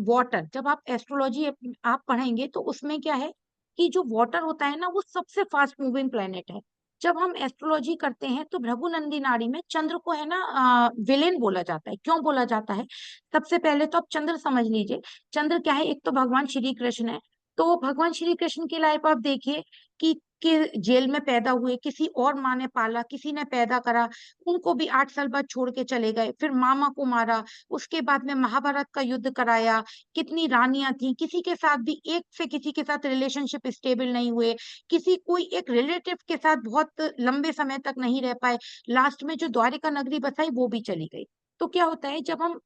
वाटर, जब आप एस्ट्रोलॉजी आप पढ़ेंगे तो उसमें क्या है कि जो वाटर होता है ना वो सबसे फास्ट मूविंग प्लेनेट है। जब हम एस्ट्रोलॉजी करते हैं तो भृगु नंदी नाड़ी में चंद्र को है ना विलेन बोला जाता है। क्यों बोला जाता है? सबसे पहले तो आप चंद्र समझ लीजिए, चंद्र क्या है, एक तो भगवान श्री कृष्ण है। तो भगवान श्री कृष्ण की लाइफ आप देखिए कि जेल में पैदा हुए, किसी और माँ ने पाला, किसी ने पैदा करा, उनको भी 8 साल बाद छोड़ के चले गए, फिर मामा को मारा, उसके बाद में महाभारत का युद्ध कराया, कितनी रानियां थी, किसी के साथ भी एक से किसी के साथ रिलेशनशिप स्टेबल नहीं हुए, किसी कोई एक रिलेटिव के साथ बहुत लंबे समय तक नहीं रह पाए, लास्ट में जो द्वारिका नगरी बसाई वो भी चली गई। तो क्या होता है जब हम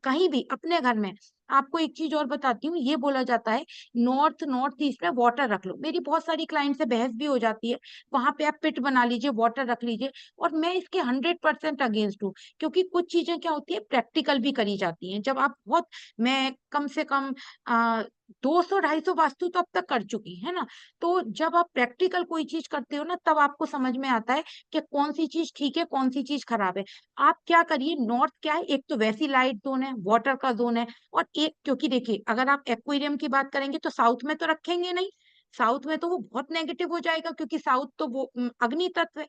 कहीं भी अपने घर में, आपको एक चीज और बताती हूँ, ये बोला जाता है नॉर्थ ईस्ट में वाटर रख लो। मेरी बहुत सारी क्लाइंट से बहस भी हो जाती है, वहां पे आप पिट बना लीजिए, वाटर रख लीजिए, और मैं इसके 100% अगेंस्ट हूँ। क्योंकि कुछ चीजें क्या होती है प्रैक्टिकल भी करी जाती हैं। जब आप बहुत, मैं कम से कम 200-250 वास्तु तो अब तक कर चुकी है ना। तो जब आप प्रैक्टिकल कोई चीज करते हो ना, तब आपको समझ में आता है कि कौन सी चीज ठीक है, कौन सी चीज खराब है। आप क्या करिए, नॉर्थ क्या है, एक तो वैसी लाइट जोन है, वाटर का जोन है, और एक क्योंकि देखिए अगर आप एक्वेरियम की बात करेंगे तो साउथ में तो रखेंगे नहीं, साउथ में तो वो बहुत नेगेटिव हो जाएगा, क्योंकि साउथ तो वो अग्नि तत्व है।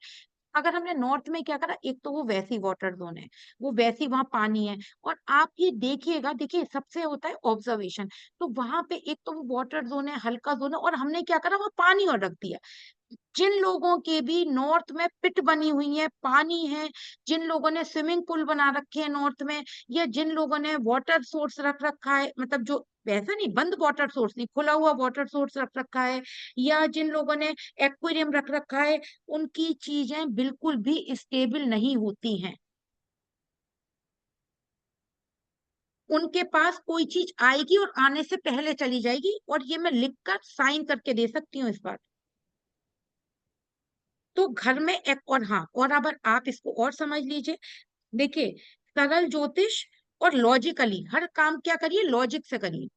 अगर हमने नॉर्थ में क्या करा, एक तो वो वैसी वाटर जोन है, वो वैसी वहां पानी है, और आप ये देखिएगा, देखिए सबसे होता है ऑब्जर्वेशन, तो वहां पे एक तो वो वाटर जोन है, हल्का जोन है, और हमने क्या करा, वो पानी और रख दिया। जिन लोगों के भी नॉर्थ में पिट बनी हुई है, पानी है, जिन लोगों ने स्विमिंग पूल बना रखे हैं नॉर्थ में, या जिन लोगों ने वाटर सोर्स रख रखा है, मतलब जो वैसा नहीं, बंद वाटर सोर्स नहीं, खुला हुआ वाटर सोर्स रख रखा है, या जिन लोगों ने एक्वेरियम रख रखा है, उनकी चीजें बिल्कुल भी स्टेबल नहीं होती हैं। उनके पास कोई चीज आएगी और आने से पहले चली जाएगी, और ये मैं लिखकर साइन करके दे सकती हूँ इस बात। तो घर में एक, और हाँ, और अगर आप इसको और समझ लीजिए, देखिए, सरल ज्योतिष और लॉजिकली हर काम क्या करिए, लॉजिक से करिए।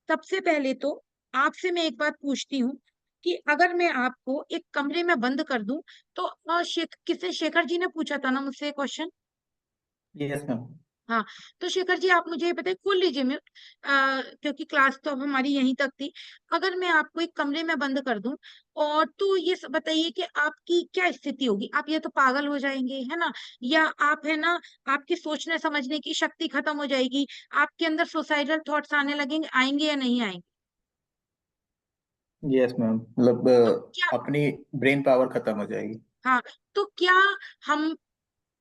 सबसे पहले तो आपसे मैं एक बात पूछती हूँ कि अगर मैं आपको एक कमरे में बंद कर दूं, तो किसे, शेखर जी ने पूछा था ना मुझसे क्वेश्चन। Yes ma'am. हाँ, तो शेखर जी आप मुझे ये बताइए, खोल लीजिए म्यूट, क्योंकि क्लास तो अब हमारी यहीं तक थी। अगर मैं आपको एक कमरे में बंद कर दूं, और तो ये बताइए कि आपकी क्या स्थिति होगी। आप या तो पागल हो जाएंगे, है ना, या आप, है ना, आपकी सोचने समझने की शक्ति खत्म हो जाएगी, आपके अंदर सुसाइडल थॉट्स आने लगेंगे, आएंगे या नहीं आएंगे। यस मैम, मतलब तो क्या, अपनी ब्रेन पावर खत्म हो जाएगी। हाँ, तो क्या हम,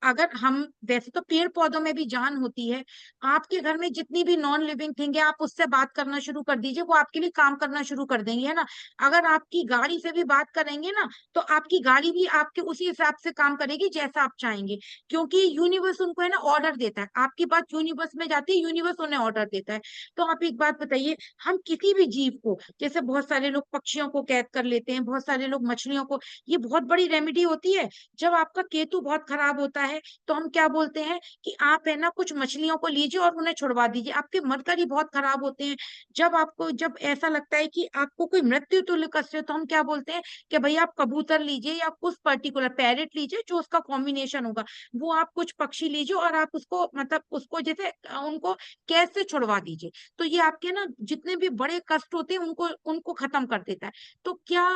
अगर हम, वैसे तो पेड़ पौधों में भी जान होती है, आपके घर में जितनी भी नॉन लिविंग थिंग है, आप उससे बात करना शुरू कर दीजिए, वो आपके लिए काम करना शुरू कर देंगे, है ना। अगर आपकी गाड़ी से भी बात करेंगे ना, तो आपकी गाड़ी भी आपके उसी हिसाब से काम करेगी जैसा आप चाहेंगे, क्योंकि यूनिवर्स उनको, है ना, ऑर्डर देता है, आपकी बात यूनिवर्स में जाती है, यूनिवर्स उन्हें ऑर्डर देता है। तो आप एक बात बताइए, हम किसी भी जीव को, जैसे बहुत सारे लोग पक्षियों को कैद कर लेते हैं, बहुत सारे लोग मछलियों को, ये बहुत बड़ी रेमेडी होती है। जब आपका केतु बहुत खराब होता है, तो हम क्या बोलते हैं कि आप, है ना, कुछ मछलियों को लीजिए और उन्हें छुड़वा दीजिए। आपके मरकरी बहुत खराब होते हैं, जब आपको, जब ऐसा लगता है कि आपको कोई मृत्यु तुल्य कष्ट है, तो हम क्या बोलते हैं कि भाई आप कबूतर लीजिए, या कुछ पर्टिकुलर पैरेट लीजिए जो उसका कॉम्बिनेशन होगा, वो आप कुछ पक्षी लीजिए, और आप उसको, मतलब उसको जैसे उनको कैसे छुड़वा दीजिए। तो ये आपके ना जितने भी बड़े कष्ट होते हैं, उनको उनको खत्म कर देता है। तो क्या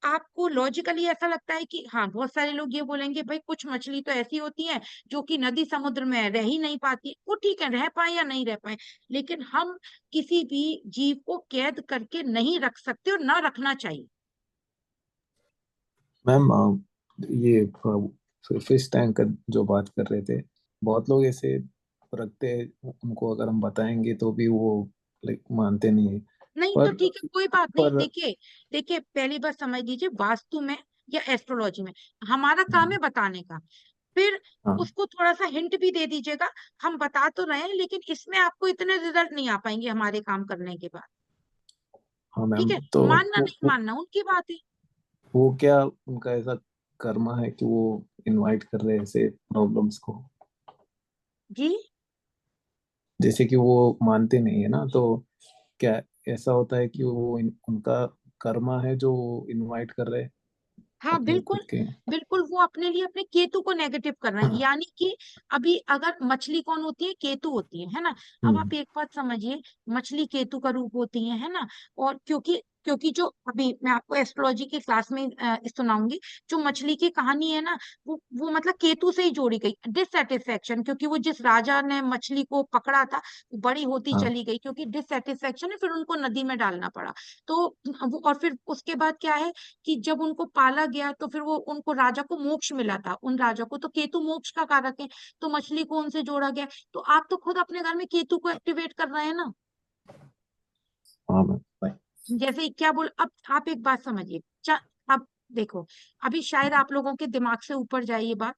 आपको लॉजिकली ऐसा लगता है कि, हाँ, बहुत सारे लोग ये बोलेंगे भाई कुछ मछली तो ऐसी होती है जो कि नदी समुद्र में रह ही नहीं पाती, वो ठीक है, रह पाए या नहीं रह पाए, लेकिन हम किसी भी जीव को कैद करके नहीं रख सकते, और ना रखना चाहिए। मैम ये फिश टैंक का जो बात कर रहे थे, बहुत लोग ऐसे रखते हैं, उनको अगर हम बताएंगे तो भी वो लाइक मानते नहीं है। नहीं तो पर ठीक है, कोई बात नहीं। पर देखिए, देखिए, पहली बात समझ लीजिए, वास्तु में या एस्ट्रोलॉजी में हमारा काम है बताने का, फिर हाँ उसको थोड़ा सा हिंट भी दे दीजिएगा। हम बता तो रहे हैं, लेकिन इसमें आपको इतने रिजल्ट नहीं आ पाएंगे हमारे काम करने के बाद। हाँ ठीक मैम, है, तो मानना नहीं मानना उनकी बात है। वो क्या उनका ऐसा कर्मा है कि वो इनवाइट कर रहे हैं ऐसे प्रॉब्लम्स को, जी, जैसे कि वो मानते नहीं है ना, तो क्या ऐसा होता है कि वो उनका कर्मा है जो इनवाइट कर रहे हैं हाँ, अपने बिल्कुल, खुद के। बिल्कुल, वो अपने लिए अपने केतु को नेगेटिव कर रहे हैं, यानी कि अभी अगर मछली कौन होती है, केतु होती है ना। अब आप हम्म। एक बात समझिए, मछली केतु का रूप होती है ना। और क्योंकि क्योंकि जो अभी मैं आपको एस्ट्रोलॉजी की क्लास में सुनाऊंगी, जो मछली की कहानी है ना, वो मतलब केतु से ही जोड़ी गई, डिससेटिस्फेक्शन, क्योंकि वो जिस राजा ने मछली को पकड़ा था, वो बड़ी होती हाँ चली गई, क्योंकि डिससेटिस्फेक्शन है, फिर उनको नदी में डालना पड़ा। तो और फिर उसके बाद क्या है कि जब उनको पाला गया, तो फिर वो, उनको राजा को मोक्ष मिला था, उन राजा को, तो केतु मोक्ष का कारक है, तो मछली को उनसे जोड़ा गया। तो आप तो खुद अपने घर में केतु को एक्टिवेट कर रहे हैं ना। हाँ मैम बाय। जैसे क्या बोल, अब आप एक बात समझिए, अब देखो, अभी शायद आप लोगों के दिमाग से ऊपर जाए ये बात।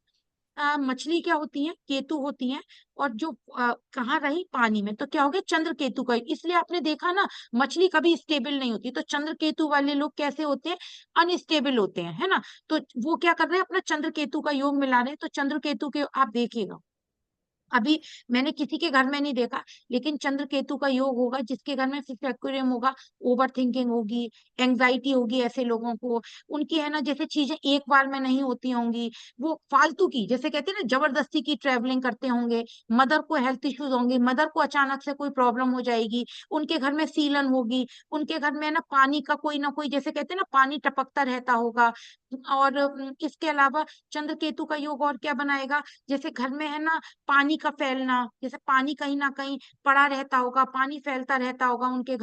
मछली क्या होती है, केतु होती है, और जो कहाँ रही, पानी में, तो क्या हो गया, चंद्र केतु का, इसलिए आपने देखा ना, मछली कभी स्टेबल नहीं होती, तो चंद्र केतु वाले लोग कैसे होते हैं, अनस्टेबल होते हैं, है ना। तो वो क्या कर रहे हैं, अपना चंद्र केतु का योग मिला रहे हैं, तो चंद्र केतु के आप देखिएगा, अभी मैंने किसी के घर में नहीं देखा, लेकिन चंद्र केतु का योग होगा, जिसके घर में फिक्स एक्वेरियम होगा, ओवर थिंकिंग होगी, एंग्जाइटी होगी, ऐसे लोगों को, उनकी, है ना, जैसे चीजें एक बार में नहीं होती होंगी, वो फालतू की, जैसे कहते हैं ना, जबरदस्ती की ट्रेवलिंग करते होंगे, मदर को हेल्थ इश्यूज होंगे, मदर को अचानक से कोई प्रॉब्लम हो जाएगी, उनके घर में सीलन होगी, उनके घर में ना पानी का कोई ना कोई, जैसे कहते हैं ना, पानी टपकता रहता होगा, और इसके अलावा चंद्र केतु का योग और क्या बनाएगा, जैसे घर में है ना पानी का फैलना, जैसे पानी कहीं ना कहीं पड़ा रहता होगा, पानी फैलता रहता होगा उनके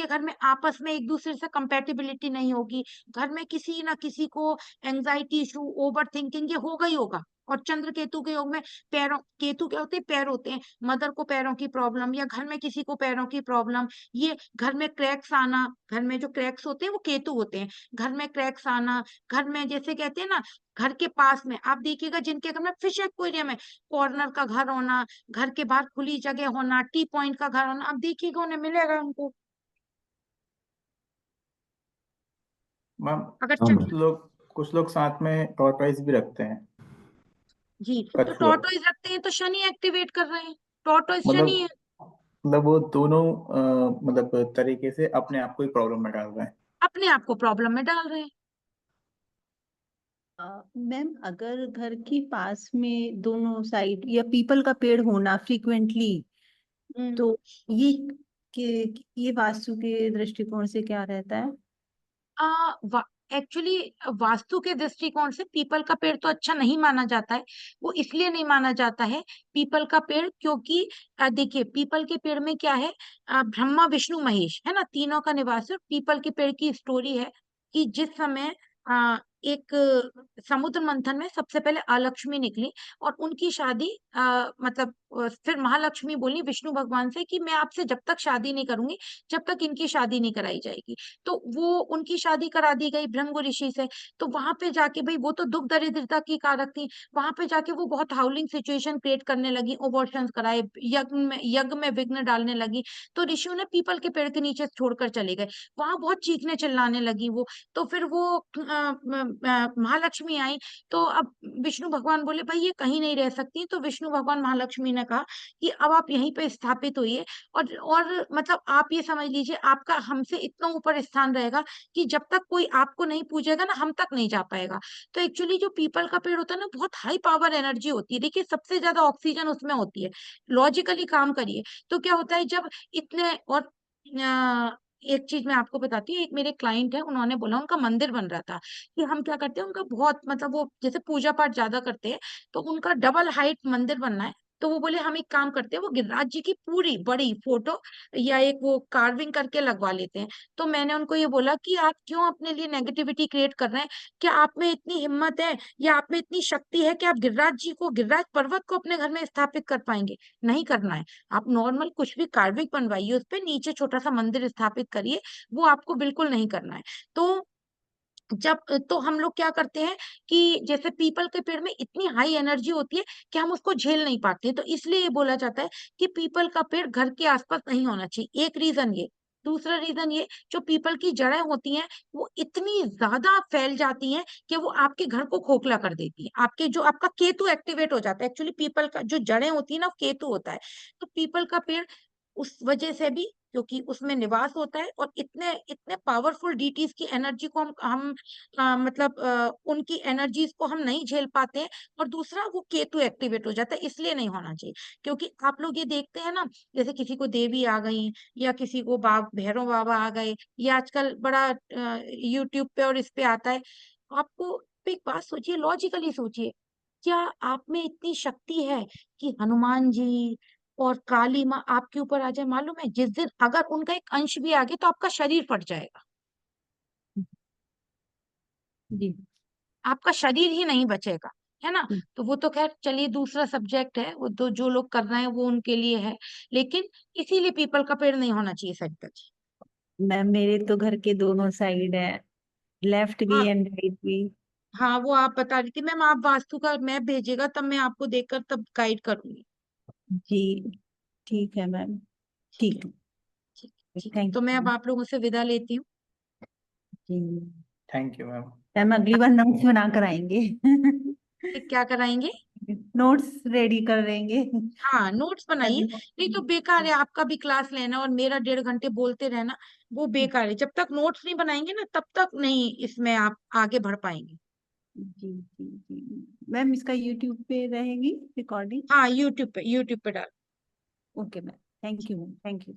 घर में आपस में एक दूसरे से कंपेटिबिलिटी नहीं होगी, घर में किसी ना किसी को एंजाइटी इशू, ओवर थिंकिंग ये होगा ही होगा। और चंद्र केतु के योग में पैरों, केतु क्या होते हैं, पैर होते हैं, मदर को पैरों की प्रॉब्लम या घर में किसी को पैरों की प्रॉब्लम, ये घर में क्रैक्स आना, घर में जो क्रैक्स होते हैं वो केतु होते हैं, घर में क्रैक्स आना, घर में जैसे कहते हैं ना, घर के पास में आप देखिएगा जिनके घर में फिश एक्वेरियम है, कॉर्नर का घर होना, घर के बाहर खुली जगह होना, टी पॉइंट का घर होना, आप देखिएगा उन्हें मिलेगा उनको। मैम अगर हाँ चंद्र, मैम। कुछ लोग साथ में टॉर्टॉइस भी रखते हैं, जी, तो कछुआ। टॉर्टोइज रखते हैं तो शनि एक्टिवेट कर रहे हैं, टॉर्टोइज शनि है, मतलब वो दोनों मतलब तरीके से अपने आप को ही प्रॉब्लम में डाल रहे हैं। अपने आप को प्रॉब्लम में डाल रहे हैं। मैम अगर घर के पास में दोनों साइड या पीपल का पेड़ होना फ्रीक्वेंटली, हम्म। तो ये ये वास्तु के दृष्टिकोण से क्या रहता है? एक्चुअली वास्तु के दृष्टिकोण से पीपल का पेड़ तो अच्छा नहीं माना जाता है। वो इसलिए नहीं माना जाता है पीपल का पेड़, क्योंकि देखिए पीपल के पेड़ में क्या है, ब्रह्मा विष्णु महेश है ना, तीनों का निवास है। पीपल के पेड़ की स्टोरी है कि जिस समय एक समुद्र मंथन में सबसे पहले अलक्ष्मी निकली और उनकी शादी मतलब फिर महालक्ष्मी बोली विष्णु भगवान से कि मैं आपसे जब तक शादी नहीं करूंगी जब तक इनकी शादी नहीं कराई जाएगी। तो वो उनकी शादी करा दी गई भृंग ऋषि से। तो वहां पे जाके भाई वो तो दुख दरिद्रता की कारक थी, वहां पे जाके वो बहुत हाउलिंग सिचुएशन क्रिएट करने लगी, अबॉर्शंस कराए, यज्ञ में विघ्न डालने लगी। तो ऋषियों ने पीपल के पेड़ के नीचे छोड़कर चले गए, वहां बहुत चीखने चिल्लाने लगी वो। तो फिर वो महालक्ष्मी आई। तो अब विष्णु भगवान बोले भाई ये कहीं नहीं रह सकती, तो विष्णु भगवान महालक्ष्मी ने कहा कि अब आप यहीं पे स्थापित होइए। और मतलब आप ये समझ लीजिए आपका हमसे इतना ऊपर स्थान रहेगा कि जब तक कोई आपको नहीं पूजेगा ना हम तक नहीं जा पाएगा। तो एक्चुअली जो पीपल का पेड़ होता है ना बहुत हाई पावर एनर्जी होती है, देखिए सबसे ज्यादा ऑक्सीजन उसमें होती है। लॉजिकली काम करिए तो क्या होता है जब इतने, और एक चीज मैं आपको बताती हूँ, एक मेरे क्लाइंट है, उन्होंने बोला उनका मंदिर बन रहा था कि हम क्या करते हैं, उनका बहुत मतलब वो जैसे पूजा पाठ ज्यादा करते हैं, तो उनका डबल हाइट मंदिर बनना है। तो वो बोले हम एक काम करते हैं, वो गिरिराज जी की पूरी बड़ी फोटो या एक वो कार्विंग करके लगवा लेते हैं। तो मैंने उनको ये बोला कि आप क्यों अपने लिए नेगेटिविटी क्रिएट कर रहे हैं, क्या आप में इतनी हिम्मत है या आप में इतनी शक्ति है कि आप गिरिराज जी को, गिरिराज पर्वत को अपने घर में स्थापित कर पाएंगे? नहीं करना है। आप नॉर्मल कुछ भी कार्विंग बनवाइए, उस पे नीचे छोटा सा मंदिर स्थापित करिए, वो आपको बिल्कुल नहीं करना है। तो जब तो हम लोग क्या करते हैं कि जैसे पीपल के पेड़ में इतनी हाई एनर्जी होती है कि हम उसको झेल नहीं पाते, तो इसलिए ये बोला जाता है कि पीपल का पेड़ घर के आसपास नहीं होना चाहिए। एक रीजन ये। दूसरा रीजन ये, जो पीपल की जड़ें होती हैं वो इतनी ज्यादा फैल जाती हैं कि वो आपके घर को खोखला कर देती है, आपके जो आपका केतु एक्टिवेट हो जाता है। एक्चुअली पीपल का जो जड़ें होती है ना वो केतु होता है। तो पीपल का पेड़ उस वजह से भी, क्योंकि उसमें निवास होता है और इतने इतने पावरफुल डीटीज की एनर्जी को हम मतलब उनकी एनर्जीज को हम नहीं झेल पाते हैं। और दूसरा वो केतु एक्टिवेट हो जाता है, इसलिए नहीं होना चाहिए। क्योंकि आप लोग ये देखते हैं ना, जैसे किसी को देवी आ गई या किसी को भैरव बाबा आ गए, या आजकल बड़ा यूट्यूब पे और इस पे आता है। आपको एक बात सोचिए, लॉजिकली सोचिए, क्या आप में इतनी शक्ति है कि हनुमान जी और काली माँ आपके ऊपर आ जाए? मालूम है जिस दिन अगर उनका एक अंश भी आ गया तो आपका शरीर फट जाएगा, जी। आपका शरीर ही नहीं बचेगा, है ना। तो वो तो खैर चलिए दूसरा सब्जेक्ट है, वो तो जो लोग कर रहे हैं वो उनके लिए है। लेकिन इसीलिए पीपल का पेड़ नहीं होना चाहिए सरिता जी। मैम मेरे तो घर के दोनों साइड है, लेफ्ट भी हाँ, एंड राइट भी। हाँ वो आप बता रही थी मैम, आप वास्तु का मैप भेजिएगा तब मैं आपको देखकर तब गाइड करूंगी। जी ठीक है मैम। ठीक है, ठीक ठीक है, ठीक है, थैंक तो मैं अब यू। आप लोगों से विदा लेती हूँ। जी थैंक यू मैम। मैम अगली बार नोट्स बना कर आएंगे। क्या कराएंगे? नोट्स रेडी कर देंगे। हाँ नोट्स बनाइए, नहीं तो बेकार है आपका भी क्लास लेना और मेरा 1.5 घंटे बोलते रहना, वो बेकार है। जब तक नोट्स नहीं बनाएंगे ना तब तक नहीं इसमें आप आगे बढ़ पाएंगे। जी जी जी मैम, इसका यूट्यूब पे रहेगी रिकॉर्डिंग? हाँ यूट्यूब पे डाल। Okay ma'am, thank you ma'am, thank you.